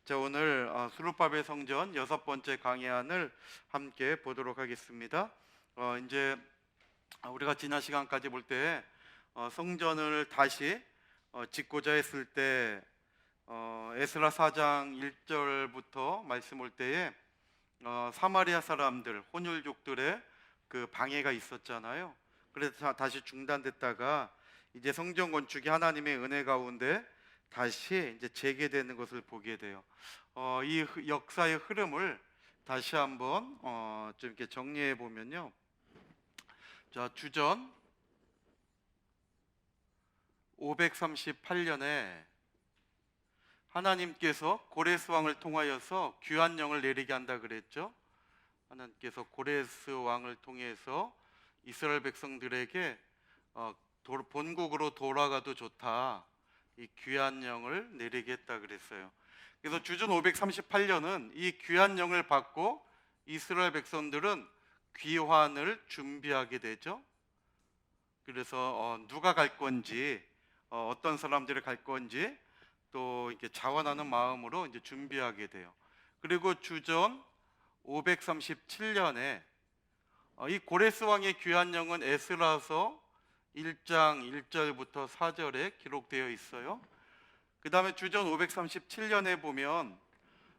자, 오늘 수르바벨 성전 여섯 번째 강해안을 함께 보도록 하겠습니다. 이제 우리가 지난 시간까지 볼 때 성전을 다시 짓고자 했을 때 에스라 4장 1절부터 말씀 올 때에 사마리아 사람들 혼혈족들의 그 방해가 있었잖아요. 그래서 다시 중단됐다가 이제 성전 건축이 하나님의 은혜 가운데 다시 이제 재개되는 것을 보게 돼요. 이 역사의 흐름을 다시 한번 좀 이렇게 정리해 보면요. 자, 주전 538년에 하나님께서 고레스 왕을 통하여서 귀한 영을 내리게 한다 그랬죠. 하나님께서 고레스 왕을 통해서 이스라엘 백성들에게 본국으로 돌아가도 좋다, 이 귀한 영을 내리게 했다 그랬어요. 그래서 주전 538년은 이 귀한 영을 받고 이스라엘 백성들은 귀환을 준비하게 되죠. 그래서 누가 갈 건지, 어떤 사람들이 갈 건지 또 이렇게 자원하는 마음으로 이제 준비하게 돼요. 그리고 주전 537년에 이 고레스 왕의 귀한 영은 에스라서 1장 1절부터 4절에 기록되어 있어요. 그 다음에 주전 537년에 보면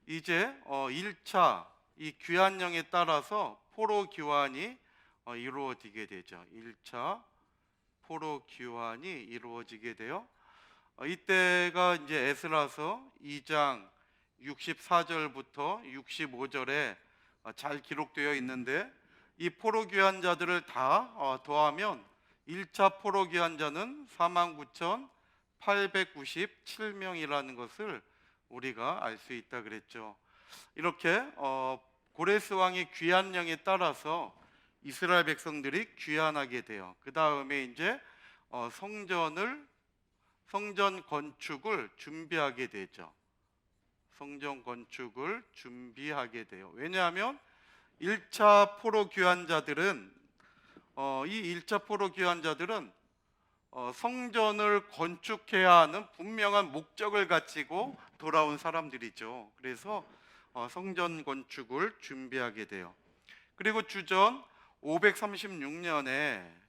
이제 1차 이 귀한 영에 따라서 포로 귀환이 이루어지게 되죠. 1차 포로 귀환이 이루어지게 돼요. 이때가 이제 에스라서 2장 64절부터 65절에 잘 기록되어 있는데, 이 포로 귀환자들을 다 더하면 1차 포로 귀환자는 49,897명이라는 것을 우리가 알 수 있다 그랬죠. 이렇게 고레스 왕의 귀환령에 따라서 이스라엘 백성들이 귀환하게 돼요. 그 다음에 이제 성전 건축을 준비하게 되죠. 성전 건축을 준비하게 돼요. 왜냐하면 1차 포로 귀환자들은 이 1차 포로 귀환자들은 성전을 건축해야 하는 분명한 목적을 가지고 돌아온 사람들이죠. 그래서 성전 건축을 준비하게 돼요. 그리고 주전 536년에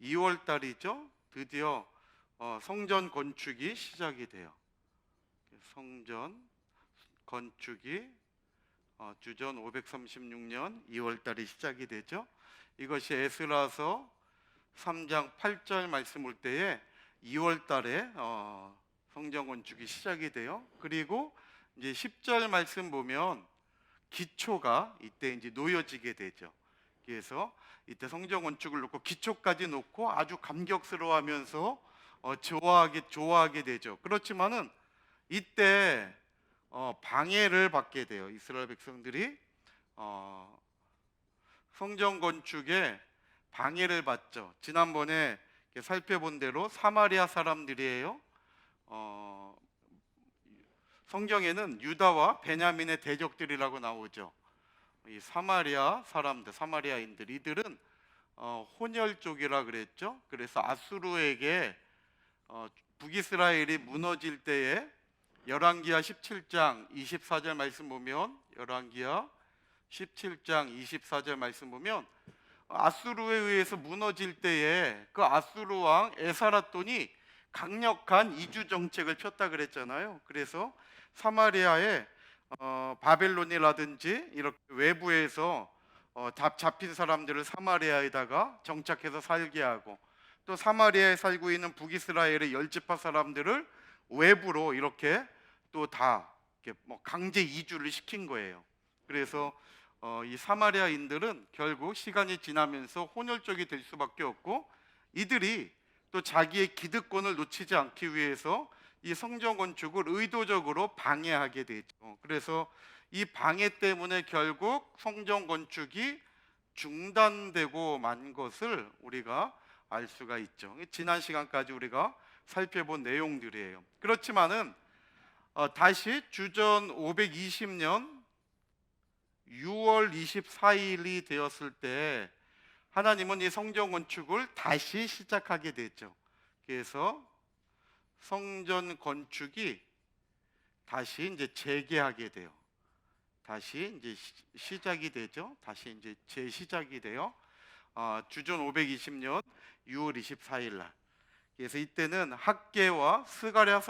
2월 달이죠. 드디어 성전 건축이 시작이 돼요. 성전 건축이 주전 536년 2월 달이 시작이 되죠. 이것이 에스라서 3장 8절 말씀 올 때에 2월 달에 성전 건축이 시작이 돼요. 그리고 이제 10절 말씀 보면 기초가 이때 이제 놓여지게 되죠. 그래서 이때 성전 건축을 놓고 기초까지 놓고 아주 감격스러워하면서 좋아하게 되죠. 그렇지만은 이때 방해를 받게 돼요. 이스라엘 백성들이 성전 건축에 방해를 받죠. 지난번에 살펴본 대로 사마리아 사람들이에요. 성경에는 유다와 베냐민의 대적들이라고 나오죠. 이 사마리아 사람들, 사마리아인들, 이들은 혼혈족이라 그랬죠. 그래서 아수르에게 북이스라엘이 무너질 때에 열왕기하 17장 24절 말씀 보면, 열왕기하 17장 24절 말씀 보면 아수르에 의해서 무너질 때에 그 아수르 왕 에사라돈이 강력한 이주 정책을 폈다 그랬잖아요. 그래서 사마리아에 바벨론이라든지 이렇게 외부에서 잡힌 사람들을 사마리아에다가 정착해서 살게 하고, 또 사마리아에 살고 있는 북이스라엘의 열지파 사람들을 외부로 이렇게 또 다 강제 이주를 시킨 거예요. 그래서 이 사마리아인들은 결국 시간이 지나면서 혼혈족이 될 수밖에 없고, 이들이 또 자기의 기득권을 놓치지 않기 위해서 이 성전 건축을 의도적으로 방해하게 되죠. 그래서 이 방해 때문에 결국 성전 건축이 중단되고 만 것을 우리가 알 수가 있죠. 지난 시간까지 우리가 살펴본 내용들이에요. 그렇지만은 다시 주전 520년 6월 24일이 되었을 때 하나님은 이 성전 건축을 다시 시작하게 됐죠. 그래서 성전 건축이 다시 이제 재개하게 돼요. 다시 이제 시작이 되죠. 다시 이제 재시작이 돼요. 주전 520년 6월 24일 날. 그래서 이때는 학개와 스가랴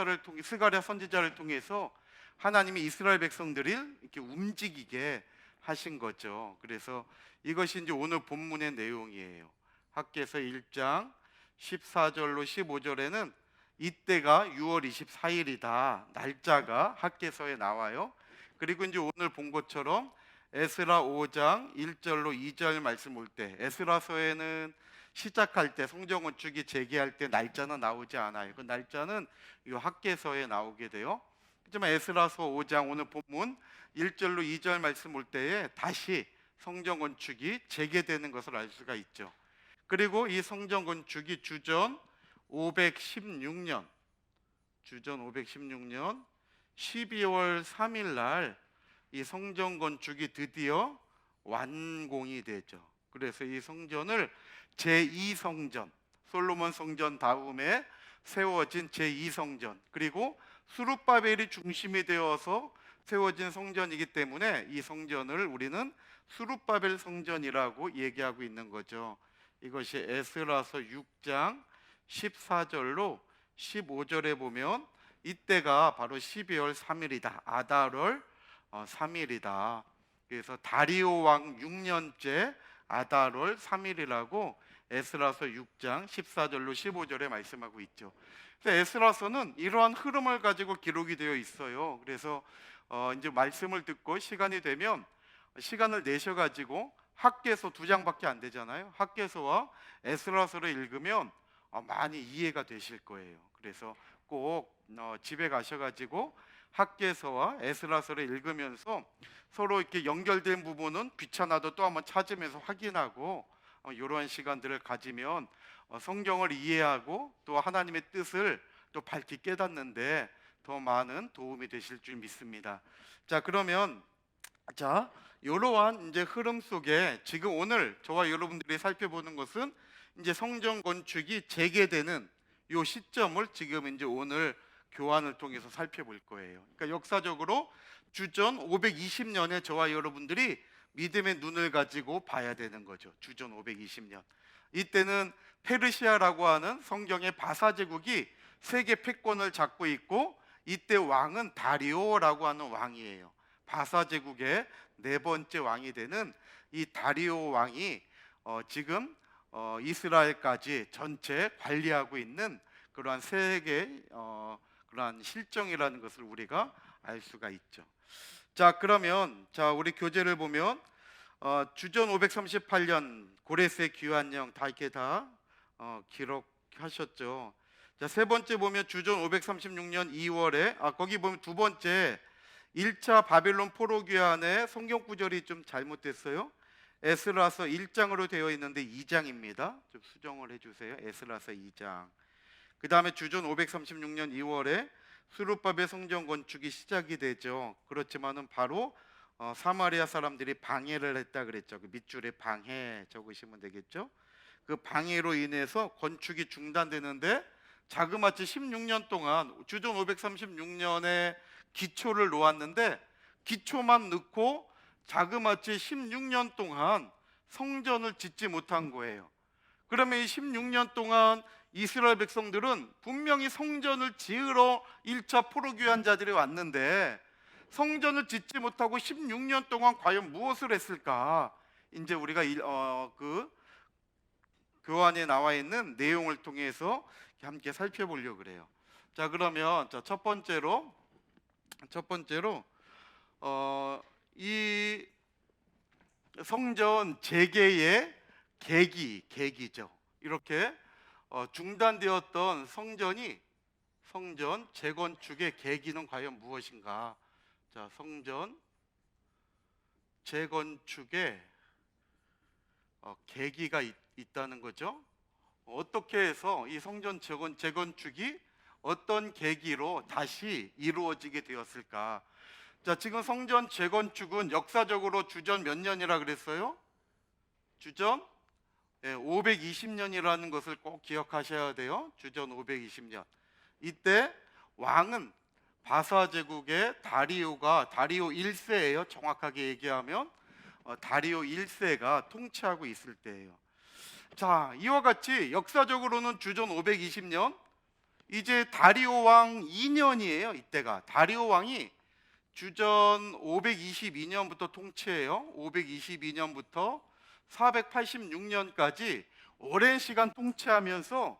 선지자를 통해서 하나님이 이스라엘 백성들을 이렇게 움직이게 하신 거죠. 그래서 이것이 이제 오늘 본문의 내용이에요. 학개서 1장 14절로 15절에는 이때가 6월 24일이다. 날짜가 학개서에 나와요. 그리고 이제 오늘 본 것처럼 에스라 5장 1절로 2절 말씀 올 때, 에스라서에는 시작할 때 성전 건축이 재개할 때 날짜는 나오지 않아요. 그 날짜는 이 학개서에 나오게 돼요. 하지만 에스라서 5장 오늘 본문 1절로 2절 말씀 올 때에 다시 성전 건축이 재개되는 것을 알 수가 있죠. 그리고 이 성전 건축이 주전 516년 12월 3일 날 이 성전 건축이 드디어 완공이 되죠. 그래서 이 성전을 제2성전, 솔로몬 성전 다음에 세워진 제2성전, 그리고 수룹바벨이 중심이 되어서 세워진 성전이기 때문에 이 성전을 우리는 수룹바벨 성전이라고 얘기하고 있는 거죠. 이것이 에스라서 6장 14절로 15절에 보면 이때가 바로 12월 3일이다. 아달월 3일이다. 그래서 다리오 왕 6년째 아달월 3일이라고 에스라서 6장 14절로 15절에 말씀하고 있죠. 에스라서는 이러한 흐름을 가지고 기록이 되어 있어요. 그래서 이제 말씀을 듣고 시간이 되면 시간을 내셔 가지고 학개서 2장밖에 안 되잖아요. 학개서와 에스라서를 읽으면 많이 이해가 되실 거예요. 그래서 꼭 집에 가셔가지고 학개서와 에스라서를 읽으면서 서로 이렇게 연결된 부분은 귀찮아도 또 한번 찾으면서 확인하고 이러한 시간들을 가지면 성경을 이해하고 또 하나님의 뜻을 또 밝히 깨닫는데 더 많은 도움이 되실 줄 믿습니다. 자, 그러면 이러한 이제 흐름 속에 지금 오늘 저와 여러분들이 살펴보는 것은 이제 성전 건축이 재개되는 이 시점을 지금 이제 오늘 교환을 통해서 살펴볼 거예요. 그러니까 역사적으로 주전 520년에 저와 여러분들이 믿음의 눈을 가지고 봐야 되는 거죠. 주전 520년. 이때는 페르시아라고 하는 성경의 바사 제국이 세계 패권을 잡고 있고 이때 왕은 다리오라고 하는 왕이에요. 바사 제국의 4번째 왕이 되는 이 다리오 왕이 지금 이스라엘까지 전체 관리하고 있는 그러한 세계 그러한 실정이라는 것을 우리가 알 수가 있죠. 자, 그러면 우리 교재를 보면 주전 538년 고레스의 귀환령 다 이렇게 기록하셨죠. 자, 세 번째 보면 주전 536년 2월에 거기 보면 두 번째 1차 바벨론 포로 귀환의 성경 구절이 좀 잘못됐어요. 에스라서 1장으로 되어 있는데 2장입니다. 좀 수정을 해주세요. 에스라서 2장. 그 다음에 주전 536년 2월에 수룹바벨 성전 건축이 시작이 되죠. 그렇지만은 바로 사마리아 사람들이 방해를 했다 그랬죠. 그 밑줄에 방해 적으시면 되겠죠. 그 방해로 인해서 건축이 중단되는데 자그마치 16년 동안 주전 536년에 기초를 놓았는데 기초만 넣고 자그마치 16년 동안 성전을 짓지 못한 거예요. 그러면 이 16년 동안 이스라엘 백성들은 분명히 성전을 지으러 1차 포로 귀환자들이 왔는데 성전을 짓지 못하고 16년 동안 과연 무엇을 했을까? 이제 우리가 그 교환에 나와 있는 내용을 통해서 함께 살펴보려고 그래요. 자, 그러면 첫 번째로 이 성전 재개의 계기죠. 이렇게 중단되었던 성전 재건축의 계기는 과연 무엇인가? 자, 성전 재건축의 계기가 있다는 거죠. 어떻게 해서 이 성전 재건축이 어떤 계기로 다시 이루어지게 되었을까? 자, 지금 성전 재건축은 역사적으로 주전 몇 년이라 그랬어요? 주전 520년이라는 것을 꼭 기억하셔야 돼요. 주전 520년. 이때 왕은 바사 제국의 다리오 1세예요. 정확하게 얘기하면 다리오 1세가 통치하고 있을 때예요. 자, 이와 같이 역사적으로는 주전 520년, 이제 다리오 왕 2년이에요. 이때가 다리오 왕이 주전 522년부터 통치해요. 522년부터 486년까지 오랜 시간 통치하면서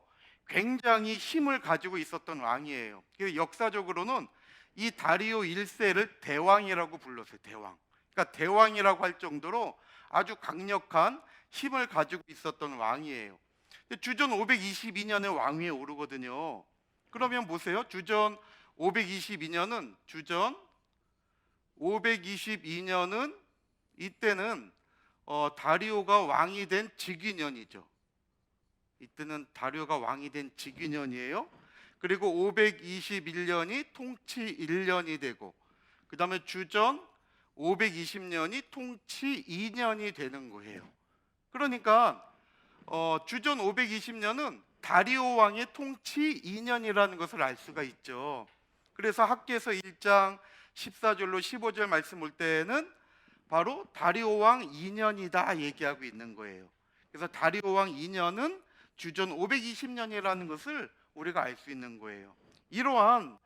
굉장히 힘을 가지고 있었던 왕이에요. 그래서 역사적으로는 이 다리오 1세를 대왕이라고 불렀어요. 대왕. 그러니까 대왕이라고 할 정도로 아주 강력한 힘을 가지고 있었던 왕이에요. 주전 522년에 왕위에 오르거든요. 그러면 보세요. 주전 522년은 이때는 다리오가 왕이 된 직위년이죠. 이때는 다리오가 왕이 된 직위년이에요. 그리고 521년이 통치 1년이 되고, 그 다음에 주전 520년이 통치 2년이 되는 거예요. 그러니까 주전 520년은 다리오 왕의 통치 2년이라는 것을 알 수가 있죠. 그래서 학개서 1장 14절로 15절 말씀 볼 때는 바로 다리오 왕 2년이다 얘기하고 있는 거예요. 그래서 다리오 왕 2년은 주전 520년이라는 것을 우리가 알 수 있는 거예요. 이러한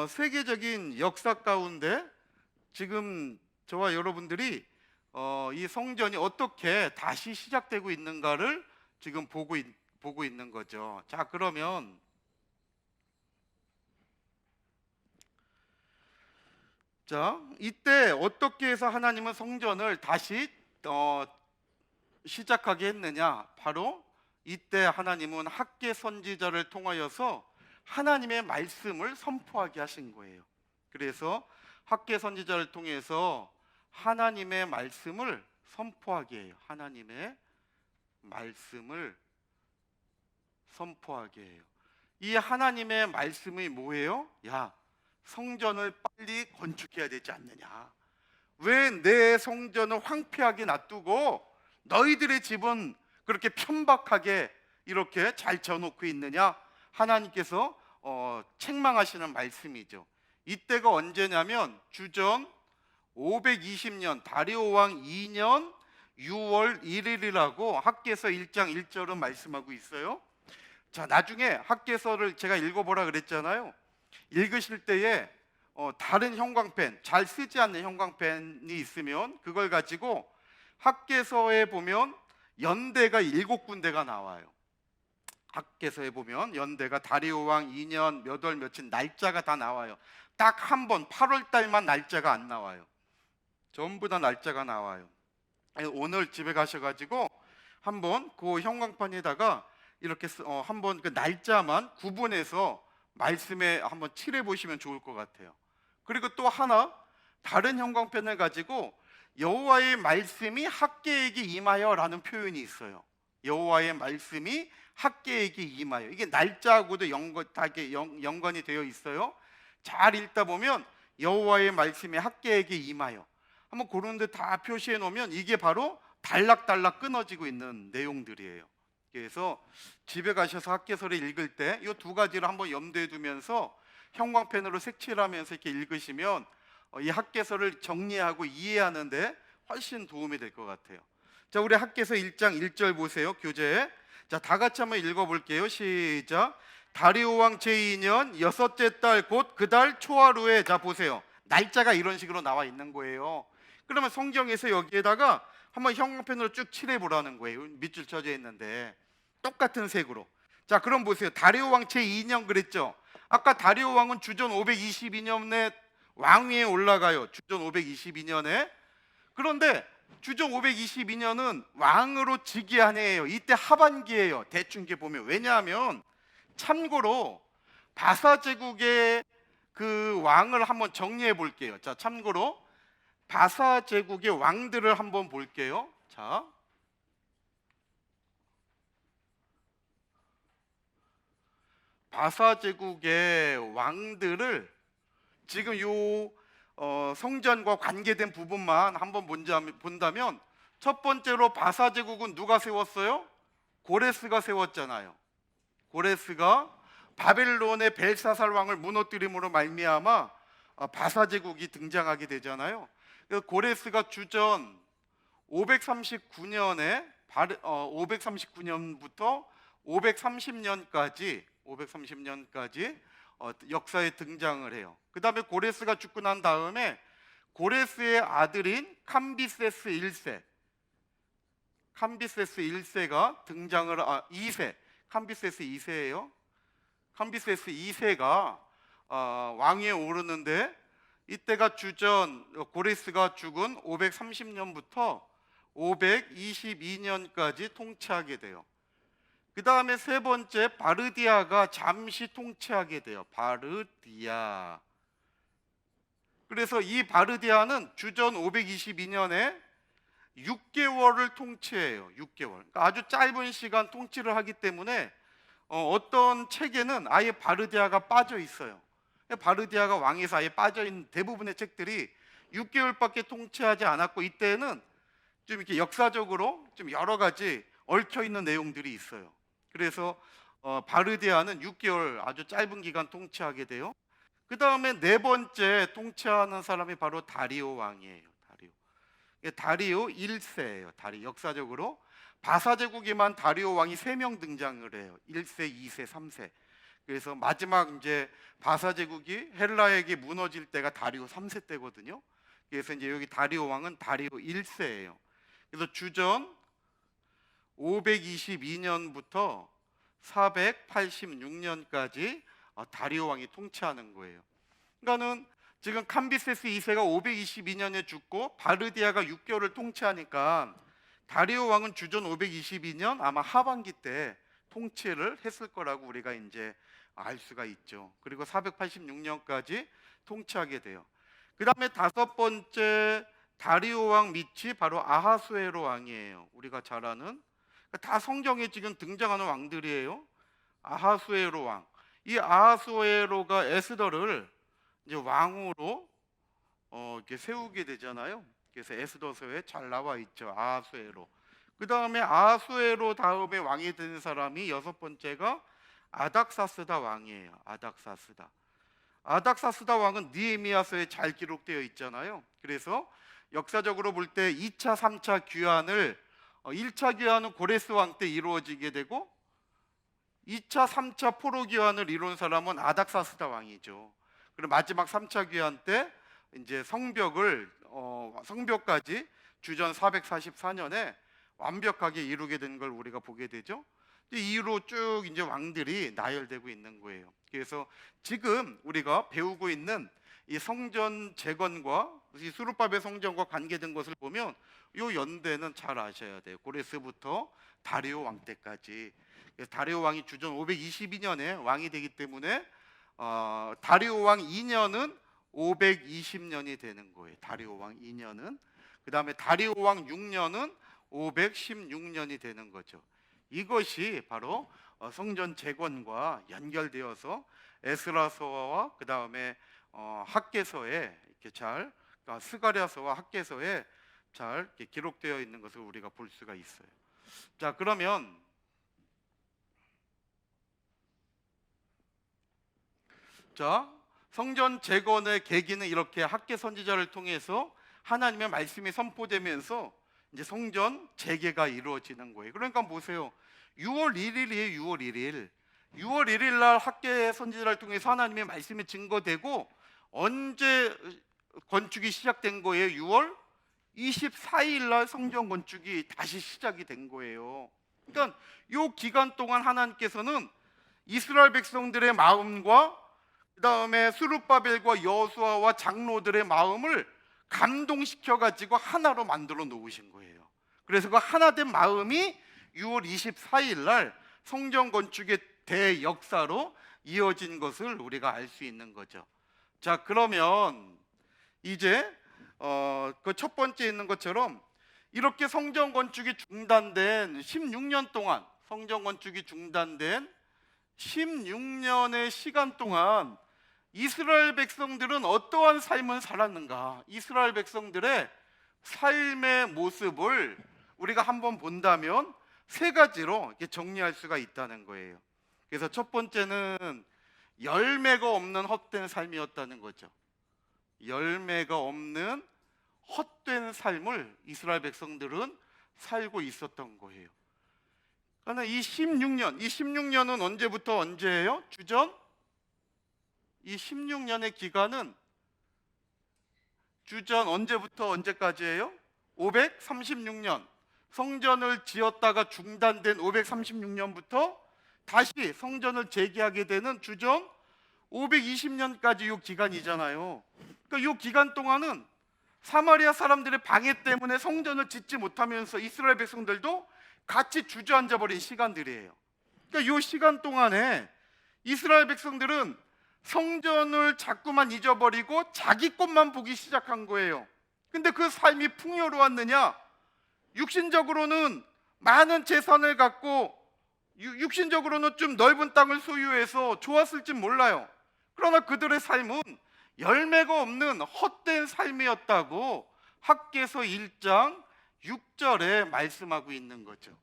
세계적인 역사 가운데 지금 저와 여러분들이 이 성전이 어떻게 다시 시작되고 있는가를 지금 보고 있는 거죠. 자, 그러면 이때 어떻게 해서 하나님은 성전을 다시 시작하게 했느냐? 바로 이때 하나님은 학개 선지자를 통하여서 하나님의 말씀을 선포하게 하신 거예요. 그래서 학개 선지자를 통해서 하나님의 말씀을 선포하게 해요. 하나님의 말씀을 선포하게 해요. 이 하나님의 말씀이 뭐예요? 야, 성전을 빨리 건축해야 되지 않느냐? 왜 내 성전을 황폐하게 놔두고 너희들의 집은 그렇게 편박하게 이렇게 잘 지어놓고 있느냐? 하나님께서 책망하시는 말씀이죠. 이때가 언제냐면 주전 520년 다리오 왕 2년 6월 1일이라고 학개서 1장 1절은 말씀하고 있어요. 자, 나중에 학개서를 제가 읽어보라 그랬잖아요. 읽으실 때에 다른 형광펜, 잘 쓰지 않는 형광펜이 있으면 그걸 가지고 학개서에 보면 연대가 7군데가 나와요. 학개서에 보면 연대가 다리오 왕 2년 몇 월 며칠 날짜가 다 나와요. 딱 한 번 8월 달만 날짜가 안 나와요. 전부 다 날짜가 나와요. 오늘 집에 가셔가지고 한번 그 형광판에다가 이렇게 한번 그 날짜만 구분해서 말씀에 한번 칠해 보시면 좋을 것 같아요. 그리고 또 하나 다른 형광펜을 가지고 여호와의 말씀이 학개에게 임하여라는 표현이 있어요. 여호와의 말씀이 학개에게 임하여. 이게 날짜하고도 연관이 되어 있어요. 잘 읽다 보면 여호와의 말씀이 학개에게 임하여. 한번 그런 데 다 표시해 놓으면 이게 바로 달락달락 끊어지고 있는 내용들이에요. 그래서 집에 가셔서 학개서를 읽을 때 이 두 가지를 한번 염두에 두면서 형광펜으로 색칠하면서 이렇게 읽으시면 이 학개서를 정리하고 이해하는데 훨씬 도움이 될 것 같아요. 자, 우리 학개서 1장 1절 보세요. 교재. 자, 다 같이 한번 읽어볼게요. 시작. 다리오 왕 제2년 여섯째 달 곧 그 달 초하루에. 자, 보세요. 날짜가 이런 식으로 나와 있는 거예요. 그러면 성경에서 여기에다가 한번 형광펜으로 쭉 칠해 보라는 거예요. 밑줄 쳐져 있는데 똑같은 색으로. 자, 그럼 보세요. 다리오 왕 제2년 그랬죠. 아까 다리오 왕은 주전 522년에 왕위에 올라가요. 주전 522년에. 그런데 주전 522년은 왕으로 즉위한 해예요. 이때 하반기예요. 대충 이렇게 보면. 왜냐하면 참고로 바사 제국의 그 왕을 한번 정리해 볼게요. 자, 참고로 바사 제국의 왕들을 한번 볼게요. 자, 바사 제국의 왕들을 지금 요 성전과 관계된 부분만 한번 본다면 첫 번째로 바사 제국은 누가 세웠어요? 고레스가 세웠잖아요. 고레스가 바벨론의 벨사살 왕을 무너뜨림으로 말미암아 바사 제국이 등장하게 되잖아요. 그래서 고레스가 주전 539년에 539년부터 530년까지 역사에 등장을 해요. 그 다음에 고레스가 죽고 난 다음에 고레스의 아들인 캄비세스 1세가 등장을 2세 캄비세스 2세예요. 캄비세스 2세가 왕위에 오르는데 이때가 주전 고레스가 죽은 530년부터 522년까지 통치하게 돼요. 그 다음에 세 번째 바르디아가 잠시 통치하게 돼요. 바르디아. 그래서 이 바르디아는 주전 522년에 6개월을 통치해요. 6개월. 그러니까 아주 짧은 시간 통치를 하기 때문에 어떤 책에는 아예 바르디아가 빠져 있어요. 바르디아가 왕에서 아예 빠져 있는 대부분의 책들이 6개월밖에 통치하지 않았고, 이때는 좀 이렇게 역사적으로 좀 여러 가지 얽혀 있는 내용들이 있어요. 그래서 바르디아는 6개월 아주 짧은 기간 통치하게 돼요. 그 다음에 네 번째 통치하는 사람이 바로 다리오 왕이에요. 다리오 1세예요. 역사적으로 바사 제국에만 다리오 왕이 3명 등장을 해요. 1세, 2세, 3세. 그래서 마지막 이제 바사 제국이 헬라에게 무너질 때가 다리오 3세 때거든요. 그래서 이제 여기 다리오 왕은 다리오 1세예요. 그래서 주전 522년부터 486년까지 다리오 왕이 통치하는 거예요. 그러니까는 지금 캄비세스 2세가 522년에 죽고 바르디아가 6개월을 통치하니까 다리오 왕은 주전 522년 아마 하반기 때 통치를 했을 거라고 우리가 이제 알 수가 있죠. 그리고 486년까지 통치하게 돼요. 그 다음에 다섯 번째 다리오 왕 밑이 바로 아하수에로 왕이에요. 우리가 잘 아는, 다 성경에 지금 등장하는 왕들이에요. 아하수에로 왕. 이 아하수에로가 에스더를 이제 왕으로 이렇게 세우게 되잖아요. 그래서 에스더서에 잘 나와 있죠. 아하수에로. 그 다음에 아하수에로 다음에 왕이 된 사람이 여섯 번째가 아닥사스다 왕이에요. 아닥사스다 왕은 느헤미야서에 잘 기록되어 있잖아요. 그래서 역사적으로 볼 때 2차, 3차 귀환을 1차 귀환은 고레스 왕 때 이루어지게 되고 2차, 3차 포로 귀환을 이룬 사람은 아닥사스다 왕이죠. 그리고 마지막 3차 귀환 때 이제 성벽까지 주전 444년에 완벽하게 이루게 된 걸 우리가 보게 되죠. 이후로 쭉 이제 왕들이 나열되고 있는 거예요. 그래서 지금 우리가 배우고 있는 이 성전 재건과 이 수르바벨 성전과 관계된 것을 보면 이 연대는 잘 아셔야 돼요. 고레스부터 다리오 왕 때까지. 다리오 왕이 주전 522년에 왕이 되기 때문에 다리오 왕 2년은 520년이 되는 거예요. 다리오 왕 2년은. 그 다음에 다리오 왕 6년은 516년이 되는 거죠. 이것이 바로 성전 재건과 연결되어서 에스라서와 그 다음에 학개서에 이렇게 잘, 스가랴서와 학개서에 잘 이렇게 기록되어 있는 것을 우리가 볼 수가 있어요. 자, 그러면 성전 재건의 계기는 이렇게 학개 선지자를 통해서 하나님의 말씀이 선포되면서 이제 성전 재개가 이루어지는 거예요. 그러니까 보세요. 6월 1일이에요. 6월 1일 날 학개 선지자를 통해서 하나님의 말씀이 증거되고 언제 건축이 시작된 거예요? 6월 24일 날 성전 건축이 다시 시작이 된 거예요. 그러니까 이 기간 동안 하나님께서는 이스라엘 백성들의 마음과 그 다음에 스룹바벨과 여호수아와 장로들의 마음을 감동시켜 가지고 하나로 만들어 놓으신 거예요. 그래서 그 하나된 마음이 6월 24일 날 성전 건축의 대역사로 이어진 것을 우리가 알 수 있는 거죠. 자, 그러면 이제 그 첫 번째 있는 것처럼 이렇게 성전 건축이 중단된 16년 동안, 성전 건축이 중단된 16년의 시간 동안 이스라엘 백성들은 어떠한 삶을 살았는가? 이스라엘 백성들의 삶의 모습을 우리가 한번 본다면 세 가지로 이렇게 정리할 수가 있다는 거예요. 그래서 첫 번째는 열매가 없는 헛된 삶이었다는 거죠. 열매가 없는 헛된 삶을 이스라엘 백성들은 살고 있었던 거예요. 그러나 이 16년은 언제부터 언제예요? 주전? 이 16년의 기간은 주전 언제부터 언제까지예요? 536년. 성전을 지었다가 중단된 536년부터 다시 성전을 재개하게 되는 주전 520년까지 이 기간이잖아요. 그러니까 이 기간 동안은 사마리아 사람들의 방해 때문에 성전을 짓지 못하면서 이스라엘 백성들도 같이 주저앉아 버린 시간들이에요. 그러니까 이 시간 동안에 이스라엘 백성들은 성전을 자꾸만 잊어버리고 자기 것만 보기 시작한 거예요. 근데 그 삶이 풍요로웠느냐? 육신적으로는 많은 재산을 갖고 육신적으로는 좀 넓은 땅을 소유해서 좋았을지 몰라요. 그러나 그들의 삶은 열매가 없는 헛된 삶이었다고 학개서 1장 6절에 말씀하고 있는 거죠.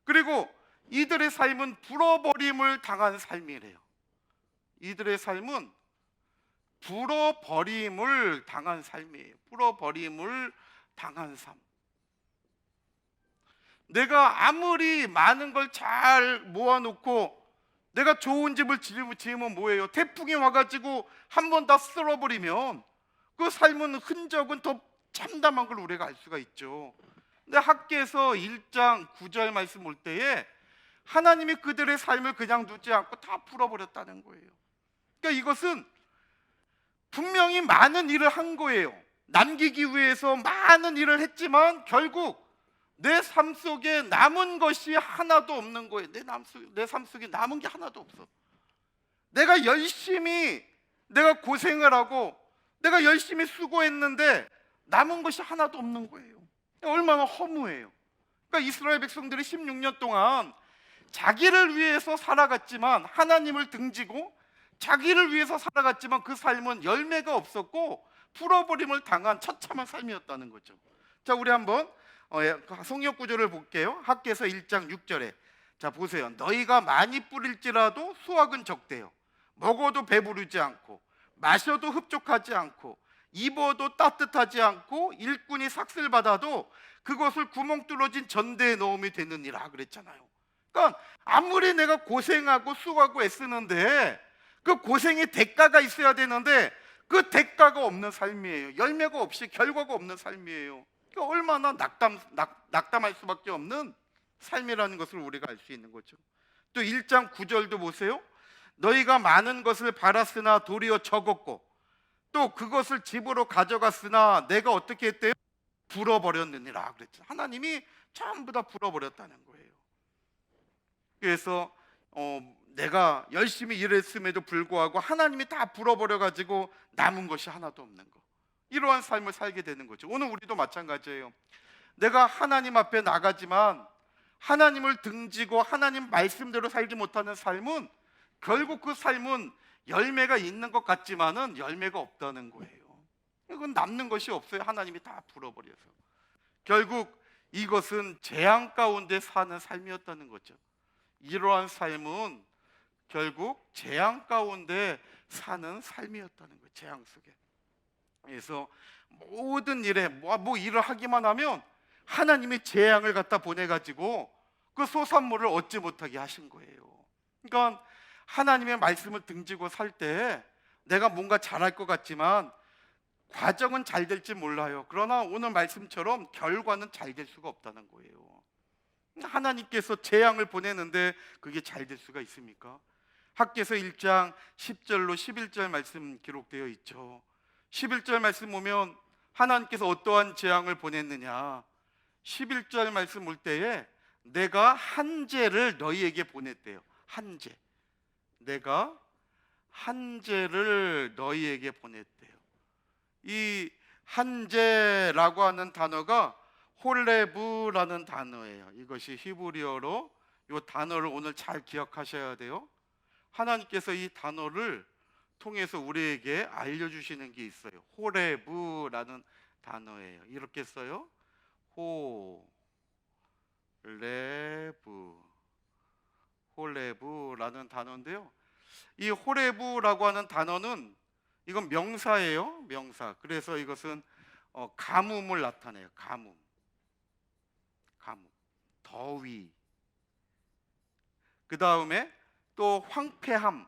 그리고 이들의 삶은 불어버림을 당한 삶이래요. 이들의 삶은 불어버림을 당한 삶이에요. 불어버림을 당한 삶. 내가 아무리 많은 걸 잘 모아놓고 내가 좋은 집을 지으면 뭐예요? 태풍이 와가지고 한 번 다 쓸어버리면 그 삶은 흔적은 더 참담한 걸 우리가 알 수가 있죠. 근데 학개서 1장 9절 말씀 올 때에 하나님이 그들의 삶을 그냥 두지 않고 다 풀어버렸다는 거예요. 그러니까 이것은 분명히 많은 일을 한 거예요. 남기기 위해서 많은 일을 했지만 결국 내 삶 속에 남은 것이 하나도 없는 거예요. 내 삶 속에 남은 게 하나도 없어. 내가 고생을 하고 내가 열심히 수고했는데 남은 것이 하나도 없는 거예요. 얼마나 허무해요. 그러니까 이스라엘 백성들이 16년 동안 자기를 위해서 살아갔지만 하나님을 등지고 자기를 위해서 살아갔지만 그 삶은 열매가 없었고 풀어버림을 당한 처참한 삶이었다는 거죠. 자, 우리 한번 성역 구조를 볼게요. 학개서 1장 6절에 자 보세요. 너희가 많이 뿌릴지라도 수확은 적대요. 먹어도 배부르지 않고 마셔도 흡족하지 않고 입어도 따뜻하지 않고 일꾼이 삭슬 받아도 그것을 구멍 뚫어진 전대에 넣음이 되느니라 그랬잖아요. 그러니까 아무리 내가 고생하고 수고하고 애쓰는데 그 고생의 대가가 있어야 되는데 그 대가가 없는 삶이에요. 열매가 없이 결과가 없는 삶이에요. 그러니까 얼마나 낙담할 수밖에 없는 삶이라는 것을 우리가 알 수 있는 거죠. 또 1장 9절도 보세요. 너희가 많은 것을 바랐으나 도리어 적었고 또 그것을 집으로 가져갔으나 내가 어떻게 했대요? 불어버렸느니라 그랬죠. 하나님이 전부 다 불어버렸다는 거예요. 그래서 내가 열심히 일했음에도 불구하고 하나님이 다 불어버려가지고 남은 것이 하나도 없는 거. 이러한 삶을 살게 되는 거죠. 오늘 우리도 마찬가지예요. 내가 하나님 앞에 나가지만 하나님을 등지고 하나님 말씀대로 살지 못하는 삶은 결국 그 삶은 열매가 있는 것 같지만은 열매가 없다는 거예요. 이건 남는 것이 없어요. 하나님이 다 불어버려서. 결국 이것은 재앙 가운데 사는 삶이었다는 거죠. 이러한 삶은 결국 재앙 가운데 사는 삶이었다는 거예요. 재앙 속에. 그래서 모든 일에 뭐 일을 하기만 하면 하나님이 재앙을 갖다 보내가지고 그 소산물을 얻지 못하게 하신 거예요. 그러니까 하나님의 말씀을 등지고 살 때 내가 뭔가 잘할 것 같지만 과정은 잘 될지 몰라요. 그러나 오늘 말씀처럼 결과는 잘 될 수가 없다는 거예요. 하나님께서 재앙을 보내는데 그게 잘 될 수가 있습니까? 학개서 1장 10절로 11절 말씀 기록되어 있죠. 11절 말씀 보면 하나님께서 어떠한 재앙을 보냈느냐. 11절 말씀 올 때에 내가 한재를 너희에게 보냈대요. 한재. 내가 한재를 너희에게 보냈대요. 이 한재라고 하는 단어가 홀레브라는 단어예요. 이것이 히브리어로 이 단어를 오늘 잘 기억하셔야 돼요. 하나님께서 이 단어를 통해서 우리에게 알려주시는 게 있어요. 홀레브라는 단어예요. 이렇게 써요. 홀레브라는 단어인데요. 이 호레부라고 하는 단어는 이건 명사예요, 명사. 그래서 이것은 가뭄을 나타내요. 가뭄, 가뭄, 더위. 그 다음에 또 황폐함,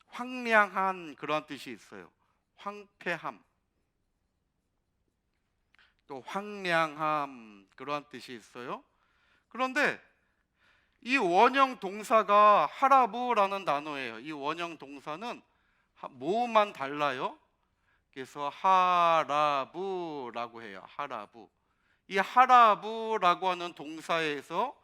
황량한 그런 뜻이 있어요. 황폐함, 또 황량함 그런 뜻이 있어요. 그런데 이 원형 동사가 하라부라는 단어예요. 이 원형 동사는 뭐만 달라요. 그래서 하라부라고 해요. 하라부. 이 하라부라고 하는 동사에서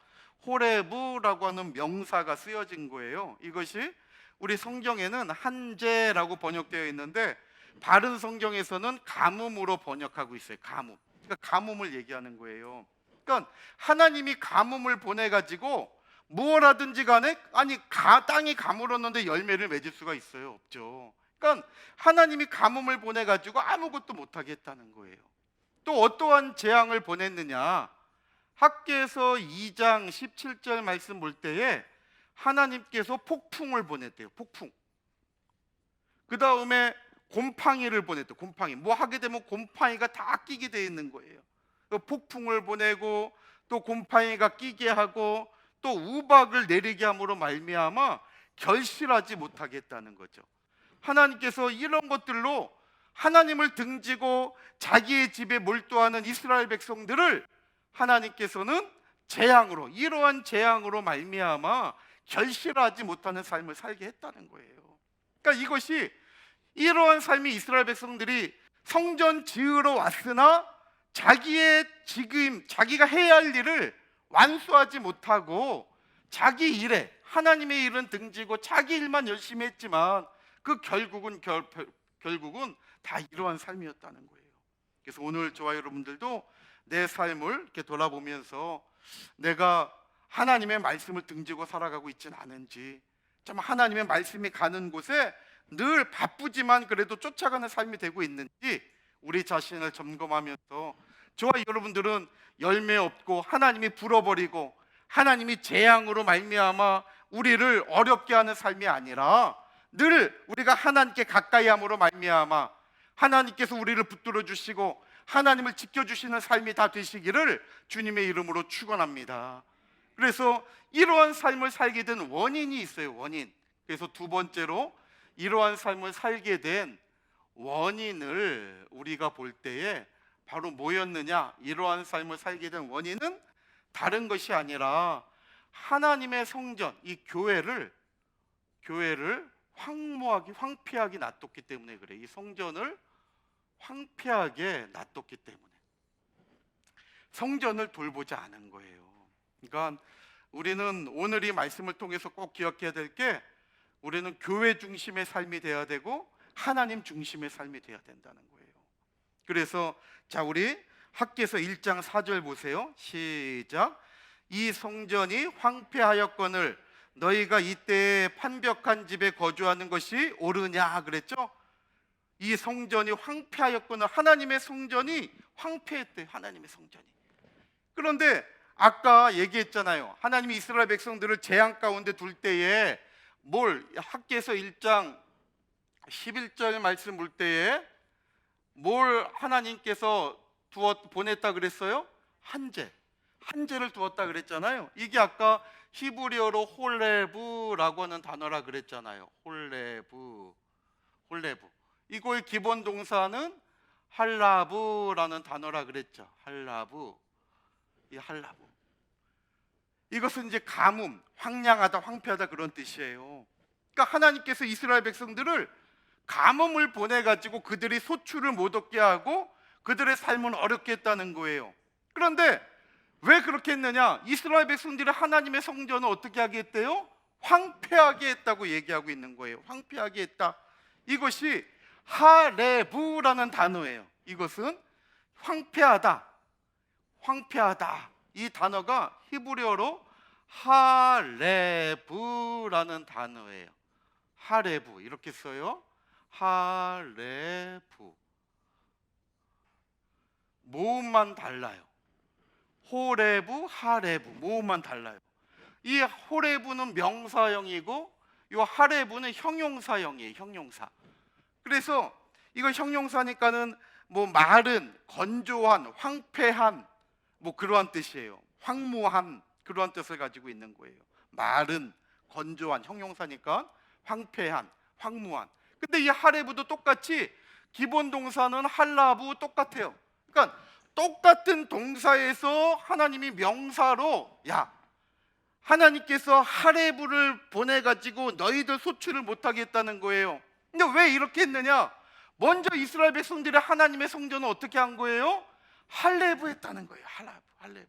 호레부라고 하는 명사가 쓰여진 거예요. 이것이 우리 성경에는 한재라고 번역되어 있는데 바른 성경에서는 가뭄으로 번역하고 있어요. 가뭄. 그러니까 가뭄을 얘기하는 거예요. 그러니까 하나님이 가뭄을 보내가지고 뭘 하든지 간에 땅이 가물었는데 열매를 맺을 수가 있어요? 없죠. 그러니까 하나님이 가뭄을 보내가지고 아무것도 못하게 했다는 거예요. 또 어떠한 재앙을 보냈느냐? 학개서 2장 17절 말씀 볼 때에 하나님께서 폭풍을 보냈대요. 폭풍. 그 다음에 곰팡이를 보냈대요. 곰팡이. 뭐 하게 되면 곰팡이가 다 끼게 돼 있는 거예요. 폭풍을 보내고 또 곰팡이가 끼게 하고 또 우박을 내리게 함으로 말미암아 결실하지 못하게 했다는 거죠. 하나님께서 이런 것들로 하나님을 등지고 자기의 집에 몰두하는 이스라엘 백성들을 하나님께서는 재앙으로, 이러한 재앙으로 말미암아 결실하지 못하는 삶을 살게 했다는 거예요. 그러니까 이것이 이러한 삶이 이스라엘 백성들이 성전 지으러 왔으나 자기가 해야 할 일을 완수하지 못하고 자기 일에, 하나님의 일은 등지고 자기 일만 열심히 했지만 그 결국은 다 이러한 삶이었다는 거예요. 그래서 오늘 저와 여러분들도 내 삶을 이렇게 돌아보면서 내가 하나님의 말씀을 등지고 살아가고 있지는 않은지, 참 하나님의 말씀이 가는 곳에 늘 바쁘지만 그래도 쫓아가는 삶이 되고 있는지 우리 자신을 점검하면서 저와 여러분들은 열매 없고 하나님이 불어버리고 하나님이 재앙으로 말미암아 우리를 어렵게 하는 삶이 아니라 늘 우리가 하나님께 가까이 함으로 말미암아 하나님께서 우리를 붙들어 주시고 하나님을 지켜주시는 삶이 다 되시기를 주님의 이름으로 축원합니다. 그래서 이러한 삶을 살게 된 원인이 있어요. 원인. 그래서 두 번째로 이러한 삶을 살게 된 원인을 우리가 볼 때에 바로 뭐였느냐? 이러한 삶을 살게 된 원인은 다른 것이 아니라 하나님의 성전, 이 교회를 황폐하게 놔뒀기 때문에 그래. 이 성전을 황폐하게 놔뒀기 때문에 성전을 돌보지 않은 거예요. 그러니까 우리는 오늘 이 말씀을 통해서 꼭 기억해야 될 게, 우리는 교회 중심의 삶이 돼야 되고 하나님 중심의 삶이 돼야 된다는 거예요. 그래서 자, 우리 학개서 1장 4절 보세요. 시작. 이 성전이 황폐하였거늘 너희가 이때에 판벽한 집에 거주하는 것이 옳으냐 그랬죠? 이 성전이 황폐하였거늘, 하나님의 성전이 황폐했대요. 하나님의 성전이. 그런데 아까 얘기했잖아요. 하나님이 이스라엘 백성들을 재앙 가운데 둘 때에 학개서 1장 11절 말씀 볼 때에 뭘 하나님께서 보냈다 그랬어요? 한재를 두었다 그랬잖아요. 이게 아까 히브리어로 홀레부라고 하는 단어라 그랬잖아요. 홀레부. 이거의 기본 동사는 할라부라는 단어라 그랬죠. 할라부. 이것은 이제 가뭄, 황량하다, 황폐하다 그런 뜻이에요. 그러니까 하나님께서 이스라엘 백성들을 가뭄을 보내가지고 그들이 소출을 못 얻게 하고 그들의 삶은 어렵게 했다는 거예요. 그런데 왜 그렇게 했느냐? 이스라엘 백성들이 하나님의 성전을 어떻게 하게 했대요? 황폐하게 했다고 얘기하고 있는 거예요. 황폐하게 했다. 이것이 하레부라는 단어예요. 이것은 황폐하다. 이 단어가 히브리어로 하레부라는 단어예요. 하레부 이렇게 써요. 하레부. 모음만 달라요. 호레부, 하레부 모음만 달라요. 이 호레부는 명사형이고 요 하레브는 형용사형이에요. 형용사. 그래서 이거 형용사니까는 뭐 마른, 건조한, 황폐한 뭐 그러한 뜻이에요. 황무한 그러한 뜻을 가지고 있는 거예요. 마른, 건조한 형용사니까 황폐한, 황무한. 근데 이 하레브도 똑같이 기본 동사는 할라부 똑같아요. 그러니까 똑같은 동사에서 하나님이 명사로 야, 하나님께서 하레브를 보내가지고 너희들 소출을 못하겠다는 거예요. 근데 왜 이렇게 했느냐? 먼저 이스라엘 백성들이 하나님의 성전을 어떻게 한 거예요? 할레브 했다는 거예요. 할레브.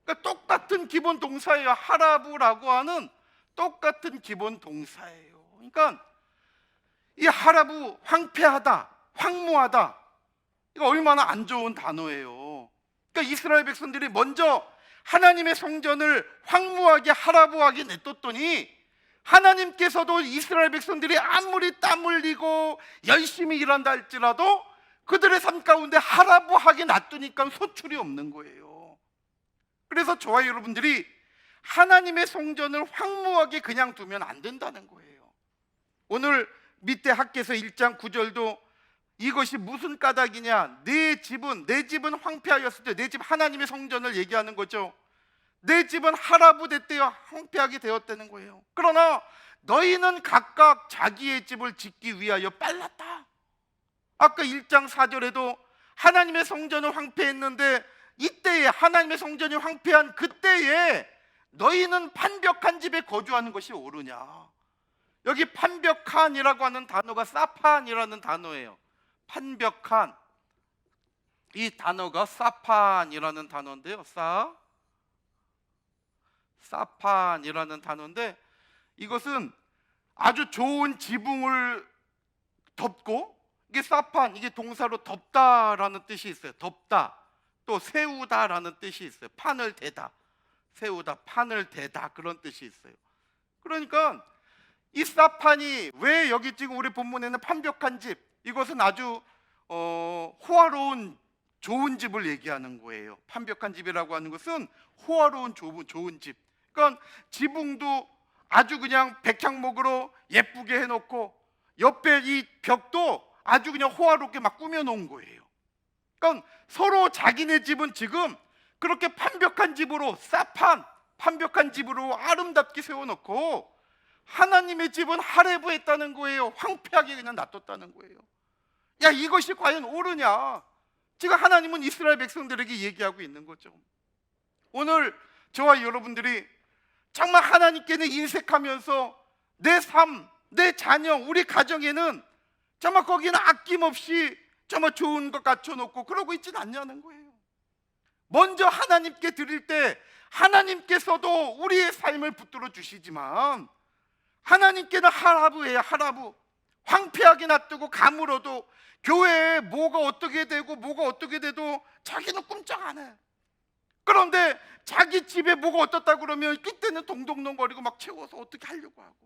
그러니까 똑같은 기본 동사예요. 하라부라고 하는 똑같은 기본 동사예요. 그러니까 이 하라부, 황폐하다, 황무하다, 이거 얼마나 안 좋은 단어예요. 그러니까 이스라엘 백성들이 먼저 하나님의 성전을 황무하게, 하라부하게 냅뒀더니 하나님께서도 이스라엘 백성들이 아무리 땀 흘리고 열심히 일한다 할지라도 그들의 삶 가운데 하라부하게 놔두니까 소출이 없는 거예요. 그래서 저와 여러분들이 하나님의 성전을 황무하게 그냥 두면 안 된다는 거예요. 오늘 밑에 학개서 1장 9절도 이것이 무슨 까닭이냐? 내 집은 황폐하였을 때, 내 집 하나님의 성전을 얘기하는 거죠. 내 집은 하라부 됐대요. 황폐하게 되었다는 거예요. 그러나 너희는 각각 자기의 집을 짓기 위하여 빨랐다. 아까 1장 4절에도 하나님의 성전을 황폐했는데 이때에 하나님의 성전이 황폐한 그때에 너희는 판벽한 집에 거주하는 것이 옳으냐? 여기 판벽한이라고 하는 단어가 사판이라는 단어예요. 판벽한, 이 단어가 사판이라는 단어인데요. 사판이라는 단어인데 이것은 아주 좋은 지붕을 덮고, 이게 사판, 이게 동사로 덮다라는 뜻이 있어요. 덮다, 또 세우다라는 뜻이 있어요. 판을 대다, 세우다, 판을 대다, 그런 뜻이 있어요. 그러니까 이 사판이 왜 여기 지금 우리 본문에는 판벽한 집, 이것은 아주 호화로운 좋은 집을 얘기하는 거예요. 판벽한 집이라고 하는 것은 호화로운 좋은 집. 그러니까 지붕도 아주 그냥 백향목으로 예쁘게 해놓고 옆에 이 벽도 아주 그냥 호화롭게 막 꾸며놓은 거예요. 그러니까 서로 자기네 집은 지금 그렇게 판벽한 집으로, 판벽한 집으로 아름답게 세워놓고 하나님의 집은 하레브 했다는 거예요. 황폐하게 그냥 놔뒀다는 거예요. 야, 이것이 과연 옳으냐? 지금 하나님은 이스라엘 백성들에게 얘기하고 있는 거죠. 오늘 저와 여러분들이 정말 하나님께는 인색하면서 내 삶, 내 자녀, 우리 가정에는 정말 거기는 아낌없이 정말 좋은 것 갖춰놓고 그러고 있지는 않냐는 거예요. 먼저 하나님께 드릴 때 하나님께서도 우리의 삶을 붙들어 주시지만 하나님께는 하라부예요. 하라부. 황폐하게 놔두고 가물어도 교회에 뭐가 어떻게 되고 뭐가 어떻게 돼도 자기는 꼼짝 안 해. 그런데 자기 집에 뭐가 어떻다 그러면 그때는 동동동거리고 막 채워서 어떻게 하려고 하고.